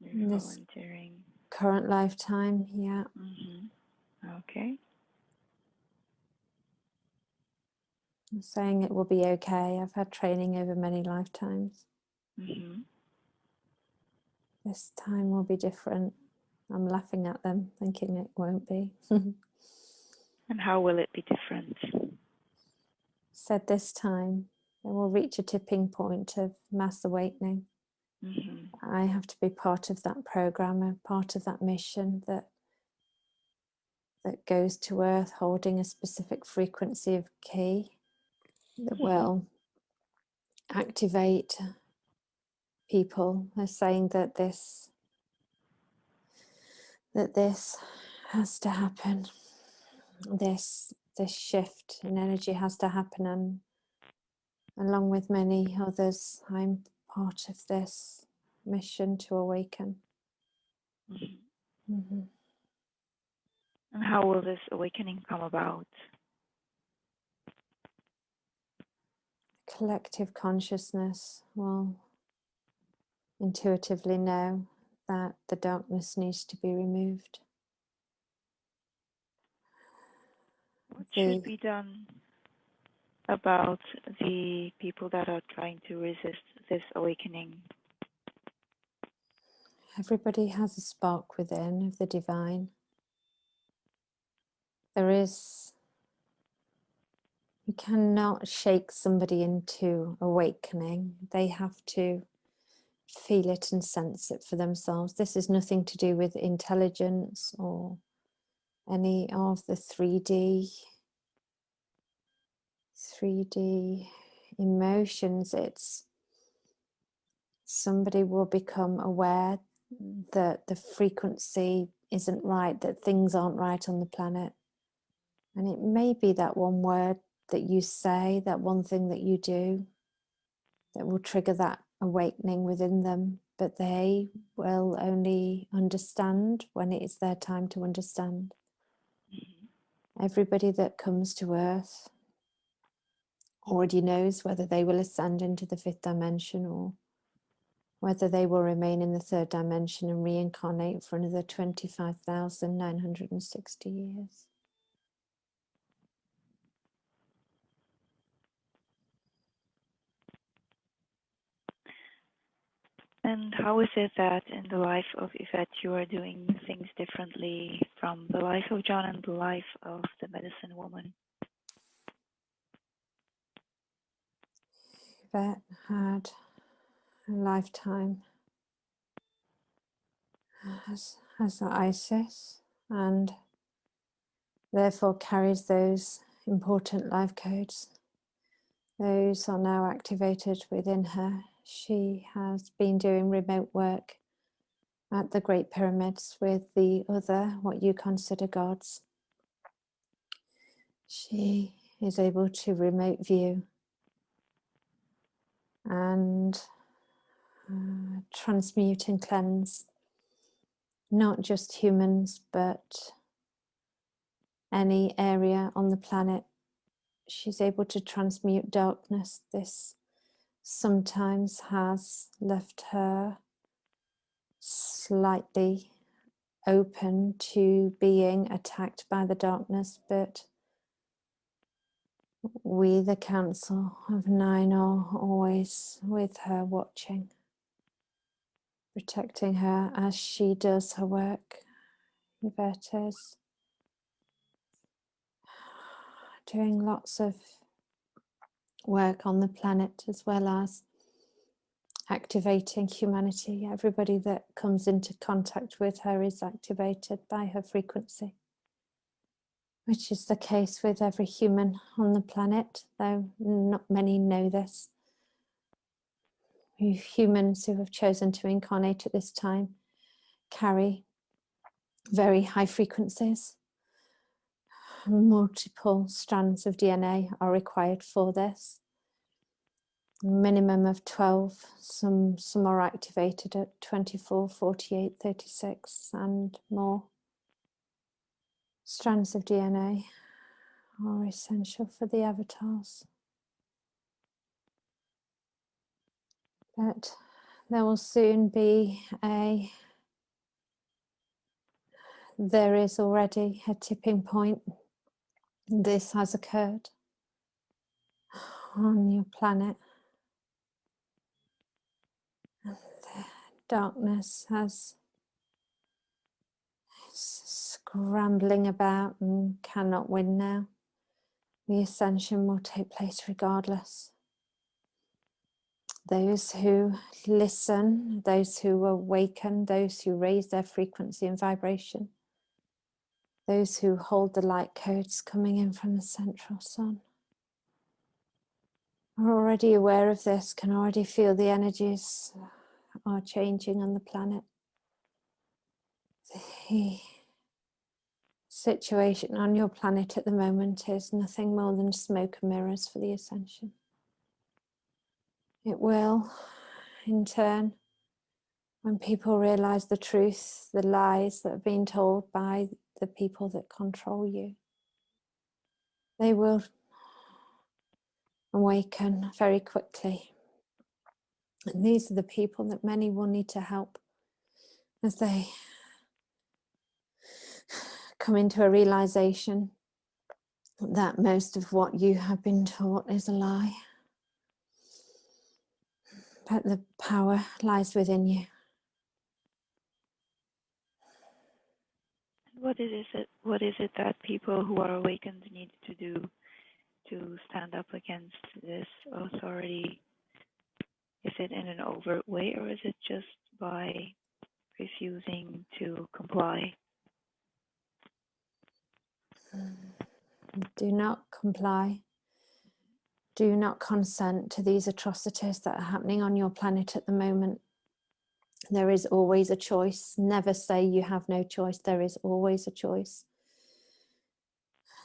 You're volunteering. Current lifetime, yeah. Okay. I'm saying it will be okay. I've had training over many lifetimes. This time will be different. I'm laughing at them, thinking it won't be. And how will it be different? Said this time, they will reach a tipping point of mass awakening. I have to be part of that program, a part of that mission that goes to Earth holding a specific frequency of key that will activate people. They're saying that this has to happen. This shift in energy has to happen, and along with many others, I'm part of this mission to awaken. And how will this awakening come about? Collective consciousness will intuitively know that the darkness needs to be removed. What should be done about the people that are trying to resist this awakening? Everybody has a spark within of the divine. You cannot shake somebody into awakening. They have to feel it and sense it for themselves. This is nothing to do with intelligence or any of the 3D emotions. It's somebody will become aware that the frequency isn't right, that things aren't right on the planet. And it may be that one word that you say, that one thing that you do, that will trigger that awakening within them, but they will only understand when it is their time to understand. Everybody that comes to Earth already knows whether they will ascend into the 5th dimension or whether they will remain in the 3rd dimension and reincarnate for another 25,960 years. And how is it that in the life of Yvette you are doing things differently from the life of John and the life of the medicine woman? Yvette had a lifetime as Isis, and therefore carries those important life codes. Those are now activated within her. She has been doing remote work at the Great Pyramids with the other, what you consider gods. She is able to remote view and transmute and cleanse not just humans, but any area on the planet. She's able to transmute darkness. This sometimes has left her slightly open to being attacked by the darkness, but we, the Council of Nine, are always with her, watching, protecting her as she does her work. Yvette is doing lots of work on the planet, as well as activating humanity. Everybody that comes into contact with her is activated by her frequency, which is the case with every human on the planet, though not many know this. Humans who have chosen to incarnate at this time carry very high frequencies. Multiple strands of DNA are required for this. Minimum of 12, some are activated at 24, 48, 36 and more. Strands of DNA are essential for the avatars. But there will soon be there is already a tipping point. This has occurred on your planet. And the darkness has scrambling about and cannot win now. The ascension will take place regardless. Those who listen, those who awaken, those who raise their frequency and vibration, those who hold the light codes coming in from the central sun, are already aware of this, can already feel the energies are changing on the planet. The situation on your planet at the moment is nothing more than smoke and mirrors for the ascension. It will, in turn, when people realize the truth, the lies that have been told by the people that control you, they will awaken very quickly. And these are the people that many will need to help as they come into a realization that most of what you have been taught is a lie. But the power lies within you. What is it that people who are awakened need to do to stand up against this authority? Is it in an overt way, or is it just by refusing to comply? Do not comply. Do not consent to these atrocities that are happening on your planet at the moment. There is always a choice. Never say you have no choice. There is always a choice.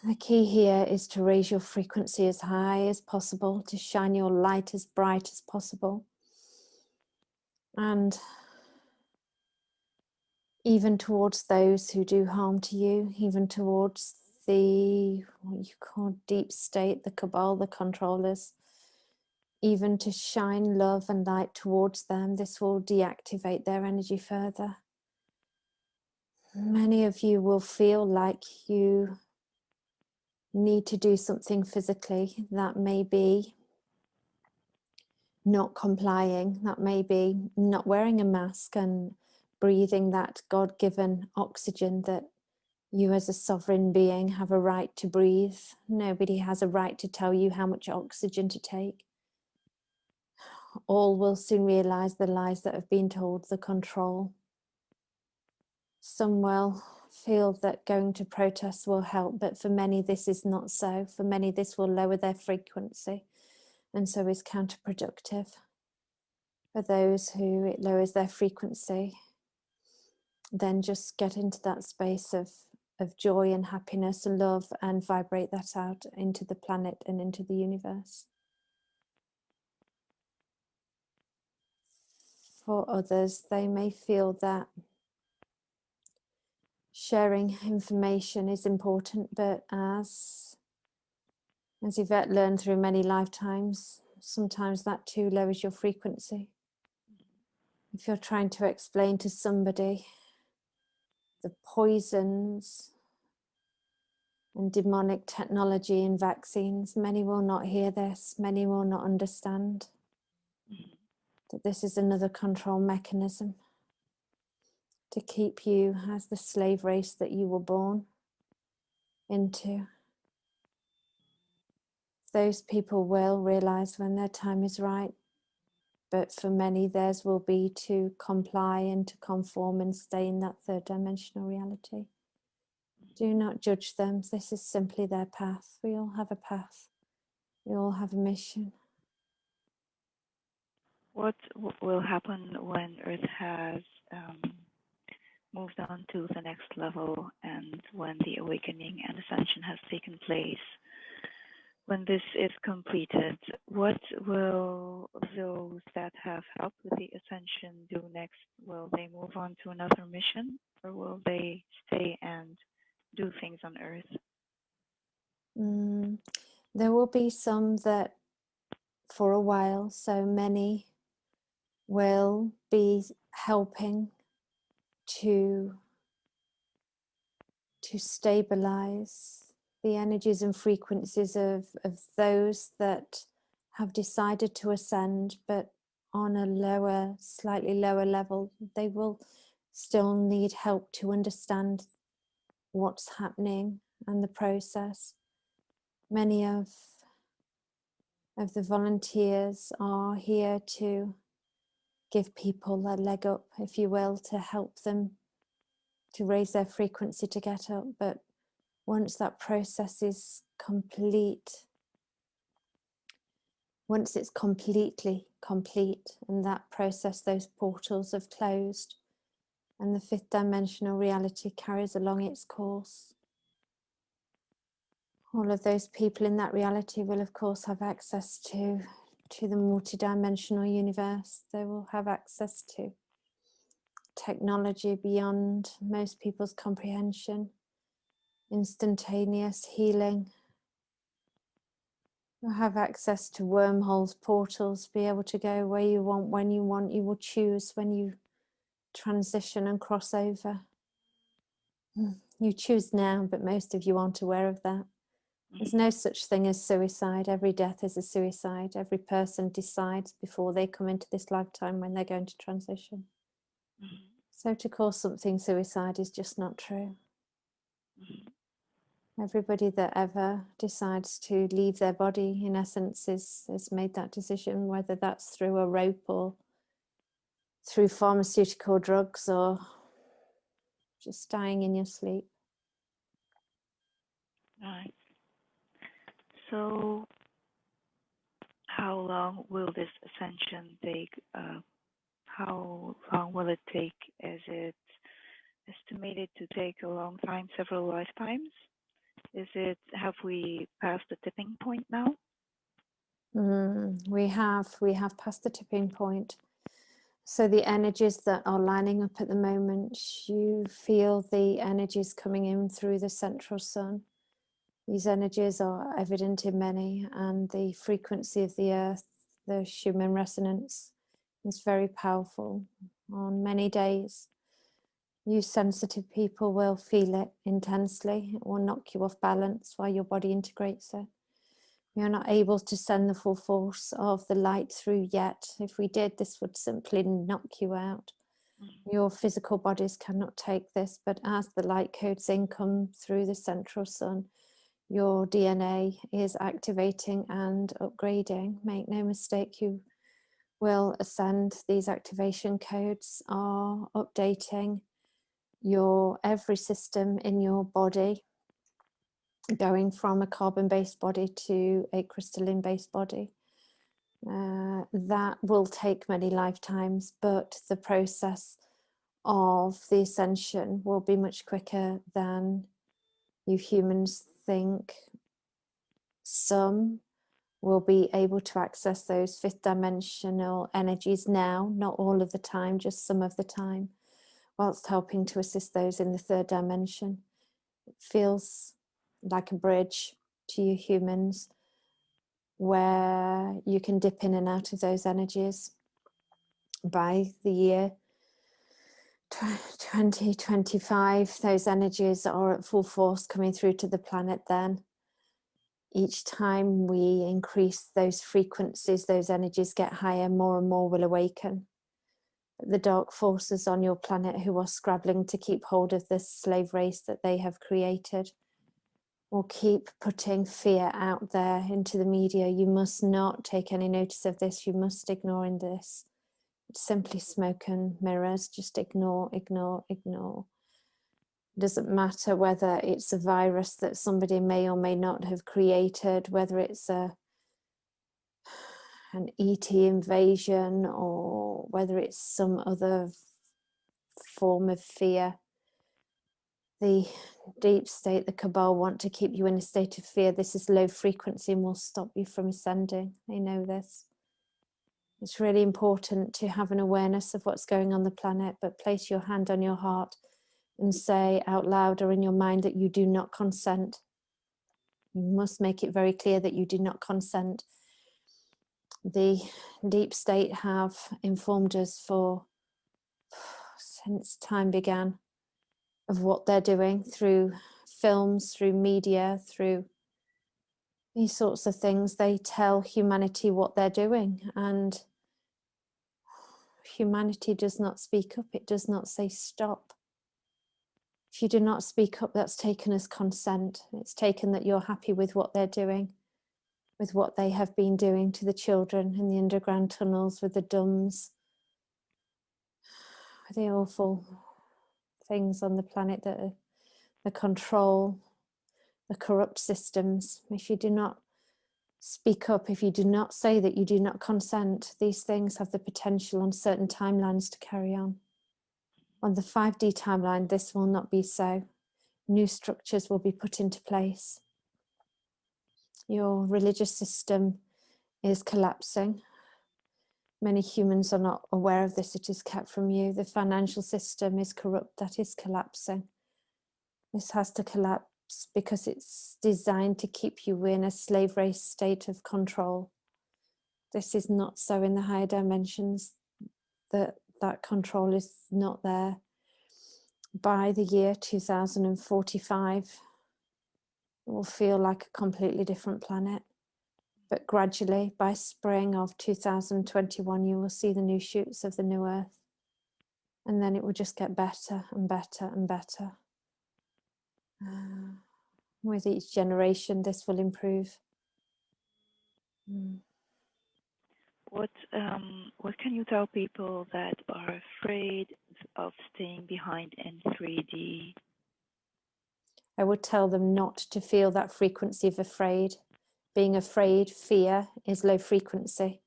The key here is to raise your frequency as high as possible, to shine your light as bright as possible. And even towards those who do harm to you, even towards the, what you call deep state, the cabal, the controllers, even to shine love and light towards them, this will deactivate their energy further. Many of you will feel like you need to do something physically. That may be not complying. That may be not wearing a mask and breathing that God-given oxygen that you as a sovereign being have a right to breathe. Nobody has a right to tell you how much oxygen to take. All will soon realize the lies that have been told, the control. Some will feel that going to protests will help, but for many this is not so. For many this will lower their frequency and so is counterproductive. For those who it lowers their frequency, then just get into that space of joy and happiness and love and vibrate that out into the planet and into the universe. For others, they may feel that sharing information is important, but as Yvette learned through many lifetimes, sometimes that too lowers your frequency. If you're trying to explain to somebody the poisons and demonic technology in vaccines, many will not hear this, many will not understand that this is another control mechanism to keep you as the slave race that you were born into. Those people will realize when their time is right, but for many theirs will be to comply and to conform and stay in that third dimensional reality. Do not judge them. This is simply their path. We all have a path. We all have a mission. What will happen when Earth has moved on to the next level, and when the awakening and ascension has taken place? When this is completed, what will those that have helped with the ascension do next? Will they move on to another mission, or will they stay and do things on Earth? There will be some that for a while, so many will be helping to stabilize the energies and frequencies of those that have decided to ascend, but on a lower, slightly lower level. They will still need help to understand what's happening and the process. Many of the volunteers are here to give people a leg up, if you will, to help them to raise their frequency to get up. But once that process is complete, once it's completely complete, and that process, those portals have closed, and the fifth dimensional reality carries along its course, all of those people in that reality will of course have access to the multidimensional universe. They will have access to technology beyond most people's comprehension, instantaneous healing. You'll have access to wormholes, portals, be able to go where you want, when you want. You will choose when you transition and cross over. You choose now, but most of you aren't aware of that. There's no such thing as suicide. Every death is a suicide. Every person decides before they come into this lifetime when they're going to transition. So to call something suicide is just not true. Everybody that ever decides to leave their body, in essence, has made that decision, whether that's through a rope or through pharmaceutical drugs or just dying in your sleep. Right. So how long will this ascension take? How long will it take? Is it estimated to take a long time, several lifetimes? Have we passed the tipping point now? We have passed the tipping point. So the energies that are lining up at the moment, you feel the energies coming in through the central sun. These energies are evident in many, and the frequency of the earth, the Schumann resonance, is very powerful on many days. You sensitive people will feel it intensely. It will knock you off balance while your body integrates it. You're not able to send the full force of the light through yet. If we did, this would simply knock you out. Your physical bodies cannot take this, but as the light codes in come through the central sun, your DNA is activating and upgrading. Make no mistake, you will ascend. These activation codes are updating your every system in your body, going from a carbon-based body to a crystalline-based body. That will take many lifetimes, but the process of the ascension will be much quicker than you humans think. Some will be able to access those fifth dimensional energies now, not all of the time, just some of the time, whilst helping to assist those in the third dimension. It feels like a bridge to you humans where you can dip in and out of those energies. By the year 2025, those energies are at full force coming through to the planet then. Each time we increase those frequencies, those energies get higher, more and more will awaken. The dark forces on your planet who are scrabbling to keep hold of this slave race that they have created will keep putting fear out there into the media. You must not take any notice of this. You must ignore in this. It's simply smoke and mirrors. Just ignore, ignore, ignore. It doesn't matter whether it's a virus that somebody may or may not have created, whether it's an ET invasion or whether it's some other form of fear. The deep state, the cabal, want to keep you in a state of fear. This is low frequency and will stop you from ascending. They know this. It's really important to have an awareness of what's going on the planet, but place your hand on your heart and say out loud or in your mind that you do not consent. You must make it very clear that you do not consent. The deep state have informed us since time began of what they're doing through films, through media, through these sorts of things. They tell humanity what they're doing, and humanity does not speak up. It does not say stop. If you do not speak up, that's taken as consent. It's taken that you're happy with what they're doing, with what they have been doing to the children in the underground tunnels, with the dumbs, the awful things on the planet, that are the control, the corrupt systems. If you do not speak up, if you do not say that you do not consent, these things have the potential on certain timelines to carry on. On the 5D timeline, this will not be so. New structures will be put into place. Your religious system is collapsing. Many humans are not aware of this. It is kept from you. The financial system is corrupt. That is collapsing. This has to collapse because it's designed to keep you in a slave race state of control. This is not so in the higher dimensions. That control is not there. By the year 2045, it will feel like a completely different planet. But gradually, by spring of 2021, you will see the new shoots of the new earth. And then it will just get better and better and better. With each generation, this will improve. What can you tell people that are afraid of staying behind in 3D? I would tell them not to feel that frequency of afraid. Being afraid, fear, is low frequency.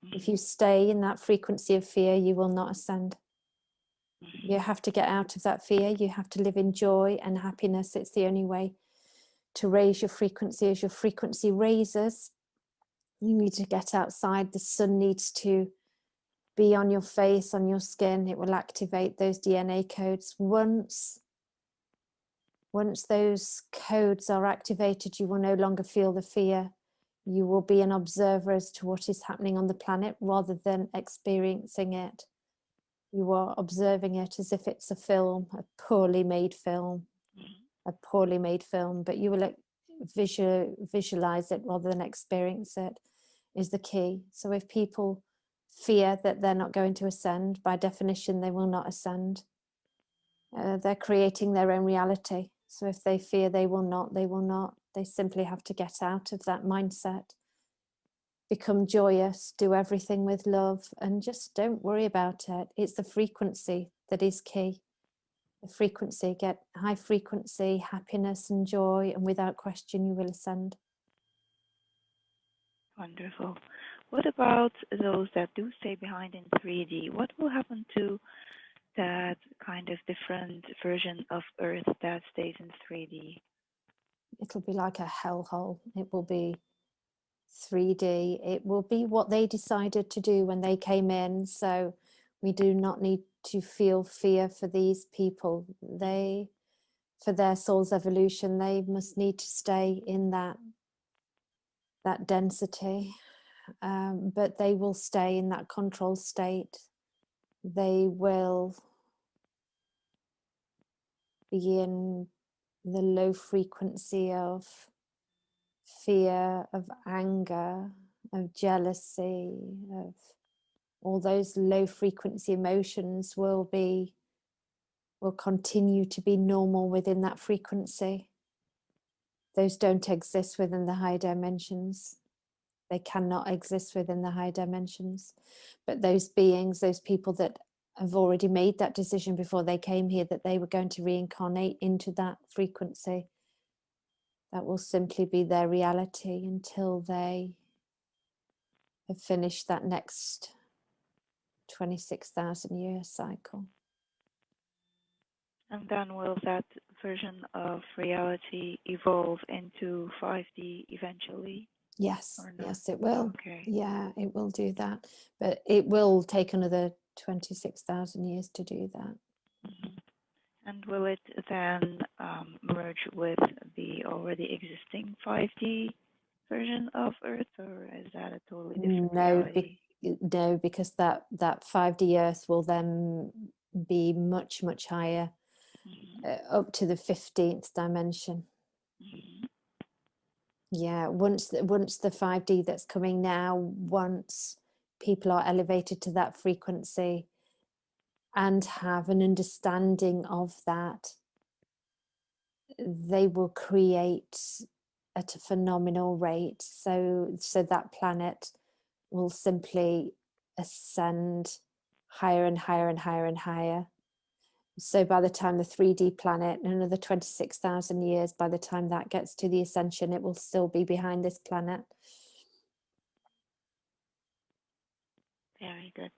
If you stay in that frequency of fear, you will not ascend. You have to get out of that fear. You have to live in joy and happiness. It's the only way to raise your frequency. As your frequency raises, you need to get outside. The sun needs to be on your face, on your skin. It will activate those DNA codes. Once those codes are activated, you will no longer feel the fear. You will be an observer as to what is happening on the planet rather than experiencing it. You are observing it as if it's a film, a poorly made film, but you will visualize it rather than experience it is the key. So if people fear that they're not going to ascend, by definition, they will not ascend. They're creating their own reality. So if they fear they will not, they will not. They simply have to get out of that mindset, become joyous, do everything with love, and just don't worry about it. It's the frequency that is key. The frequency, get high frequency, happiness and joy, and without question you will ascend. Wonderful. What about those that do stay behind in 3D? What will happen to that kind of different version of Earth that stays in 3D? It'll be like a hellhole. It will be 3D. It will be what they decided to do when they came in. So we do not need to feel fear for these people. For their soul's evolution, they must need to stay in that density. But they will stay in that control state. They will be in the low frequency of fear, of anger, of jealousy, of all those low frequency emotions will continue to be normal within that frequency. Those don't exist within the high dimensions. They cannot exist within the high dimensions. But those beings, those people that have already made that decision before they came here, that they were going to reincarnate into that frequency, that will simply be their reality until they have finished that next 26,000 year cycle. And then will that version of reality evolve into 5D eventually? Yes, yes, it will. Okay. Yeah, it will do that. But it will take another 26,000 years to do that. Mm-hmm. And will it then merge with the already existing 5D version of Earth, or is that a totally different reality? No, because that 5D Earth will then be much, much higher, up to the 15th dimension. Mm-hmm. Yeah, once the 5D that's coming now, once people are elevated to that frequency and have an understanding of that, they will create at a phenomenal rate. So that planet will simply ascend higher and higher and higher and higher. So by the time the 3D planet, another 26,000 years, by the time that gets to the Ascension, it will still be behind this planet. Very good.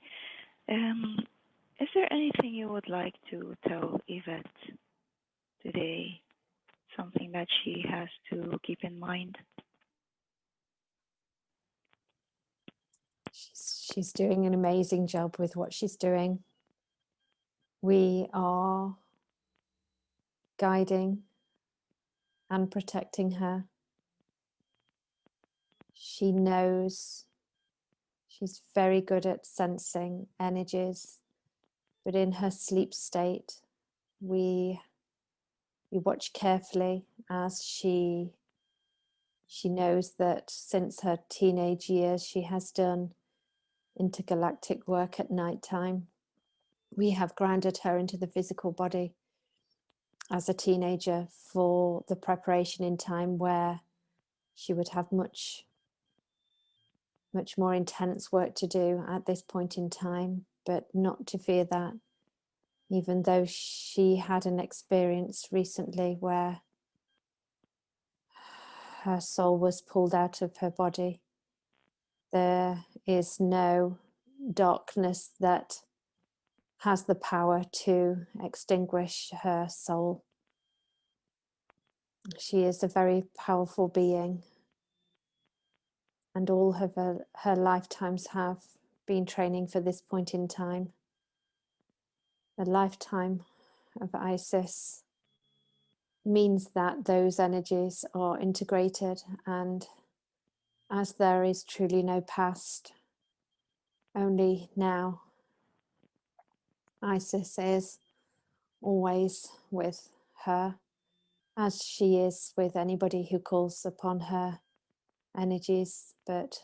Is there anything you would like to tell Yvette today? Something that she has to keep in mind? She's doing an amazing job with what she's doing. We are guiding and protecting her. She knows, she's very good at sensing energies, but in her sleep state, we watch carefully as she knows that since her teenage years, she has done intergalactic work at nighttime. We have grounded her into the physical body as a teenager for the preparation in time where she would have much more intense work to do at this point in time, but not to fear that, even though she had an experience recently where her soul was pulled out of her body. There is no darkness that has the power to extinguish her soul. She is a very powerful being, and all of her lifetimes have been training for this point in time. The lifetime of Isis means that those energies are integrated, and as there is truly no past, only now, Isis is always with her, as she is with anybody who calls upon her energies, but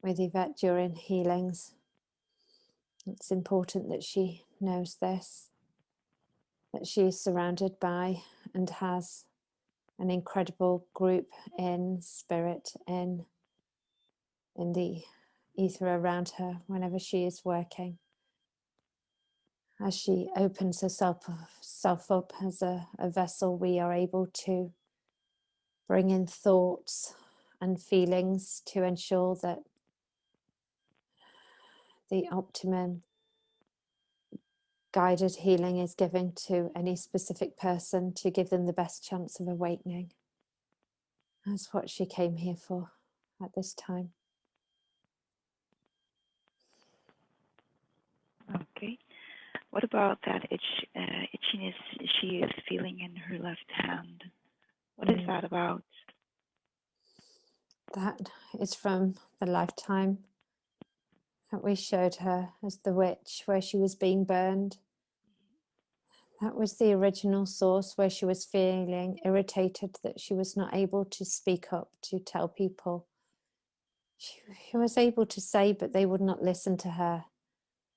with Yvette during healings, it's important that she knows this, that she is surrounded by and has an incredible group in spirit, in the ether around her whenever she is working. As she opens herself up as a vessel, we are able to bring in thoughts and feelings to ensure that the optimum guided healing is given to any specific person to give them the best chance of awakening. That's what she came here for at this time. Okay. What about that itchiness she is feeling in her left hand? What is that about? That is from the lifetime that we showed her as the witch, where she was being burned. That was the original source, where she was feeling irritated that she was not able to speak up, to tell people. She was able to say, but they would not listen to her.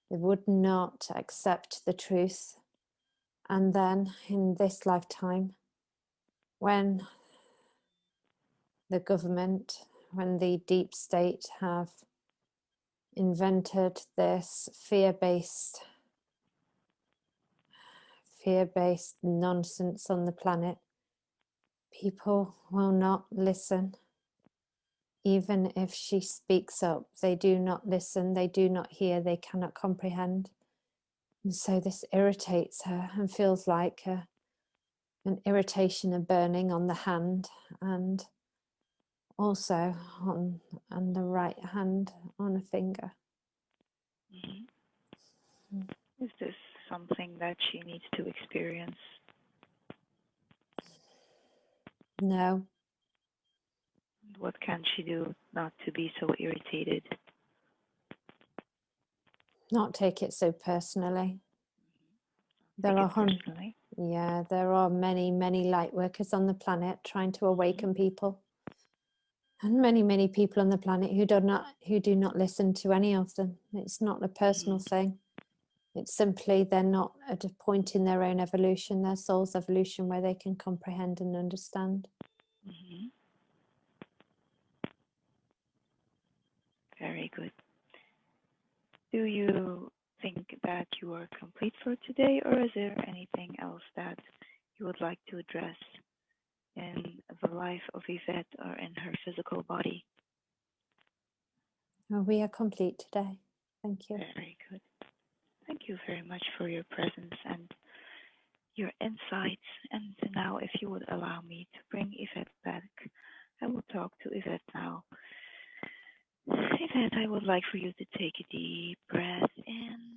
They would not accept the truth. And then in this lifetime, when the government, when the deep state have invented this fear-based nonsense on the planet, people will not listen. Even if she speaks up, they do not listen, they do not hear, they cannot comprehend. And so this irritates her and feels like an irritation and burning on the hand, and also on the right hand on a finger. Is this something that she needs to experience? No. What can she do not to be so irritated? Not take it so personally. There Take are it personally. there are many light workers on the planet trying to awaken people, and many people on the planet who do not listen to any of them. It's not a personal thing. It's simply they're not at a point in their own evolution, their soul's evolution, where they can comprehend and understand. Very good. Do you think that you are complete for today, or is there anything else that you would like to address in the life of Yvette or in her physical body? We are complete today. Thank you. Very good. Thank you very much for your presence and your insights. And now, if you would allow me to bring Yvette back, I will talk to Yvette now. Yvette, I would like for you to take a deep breath in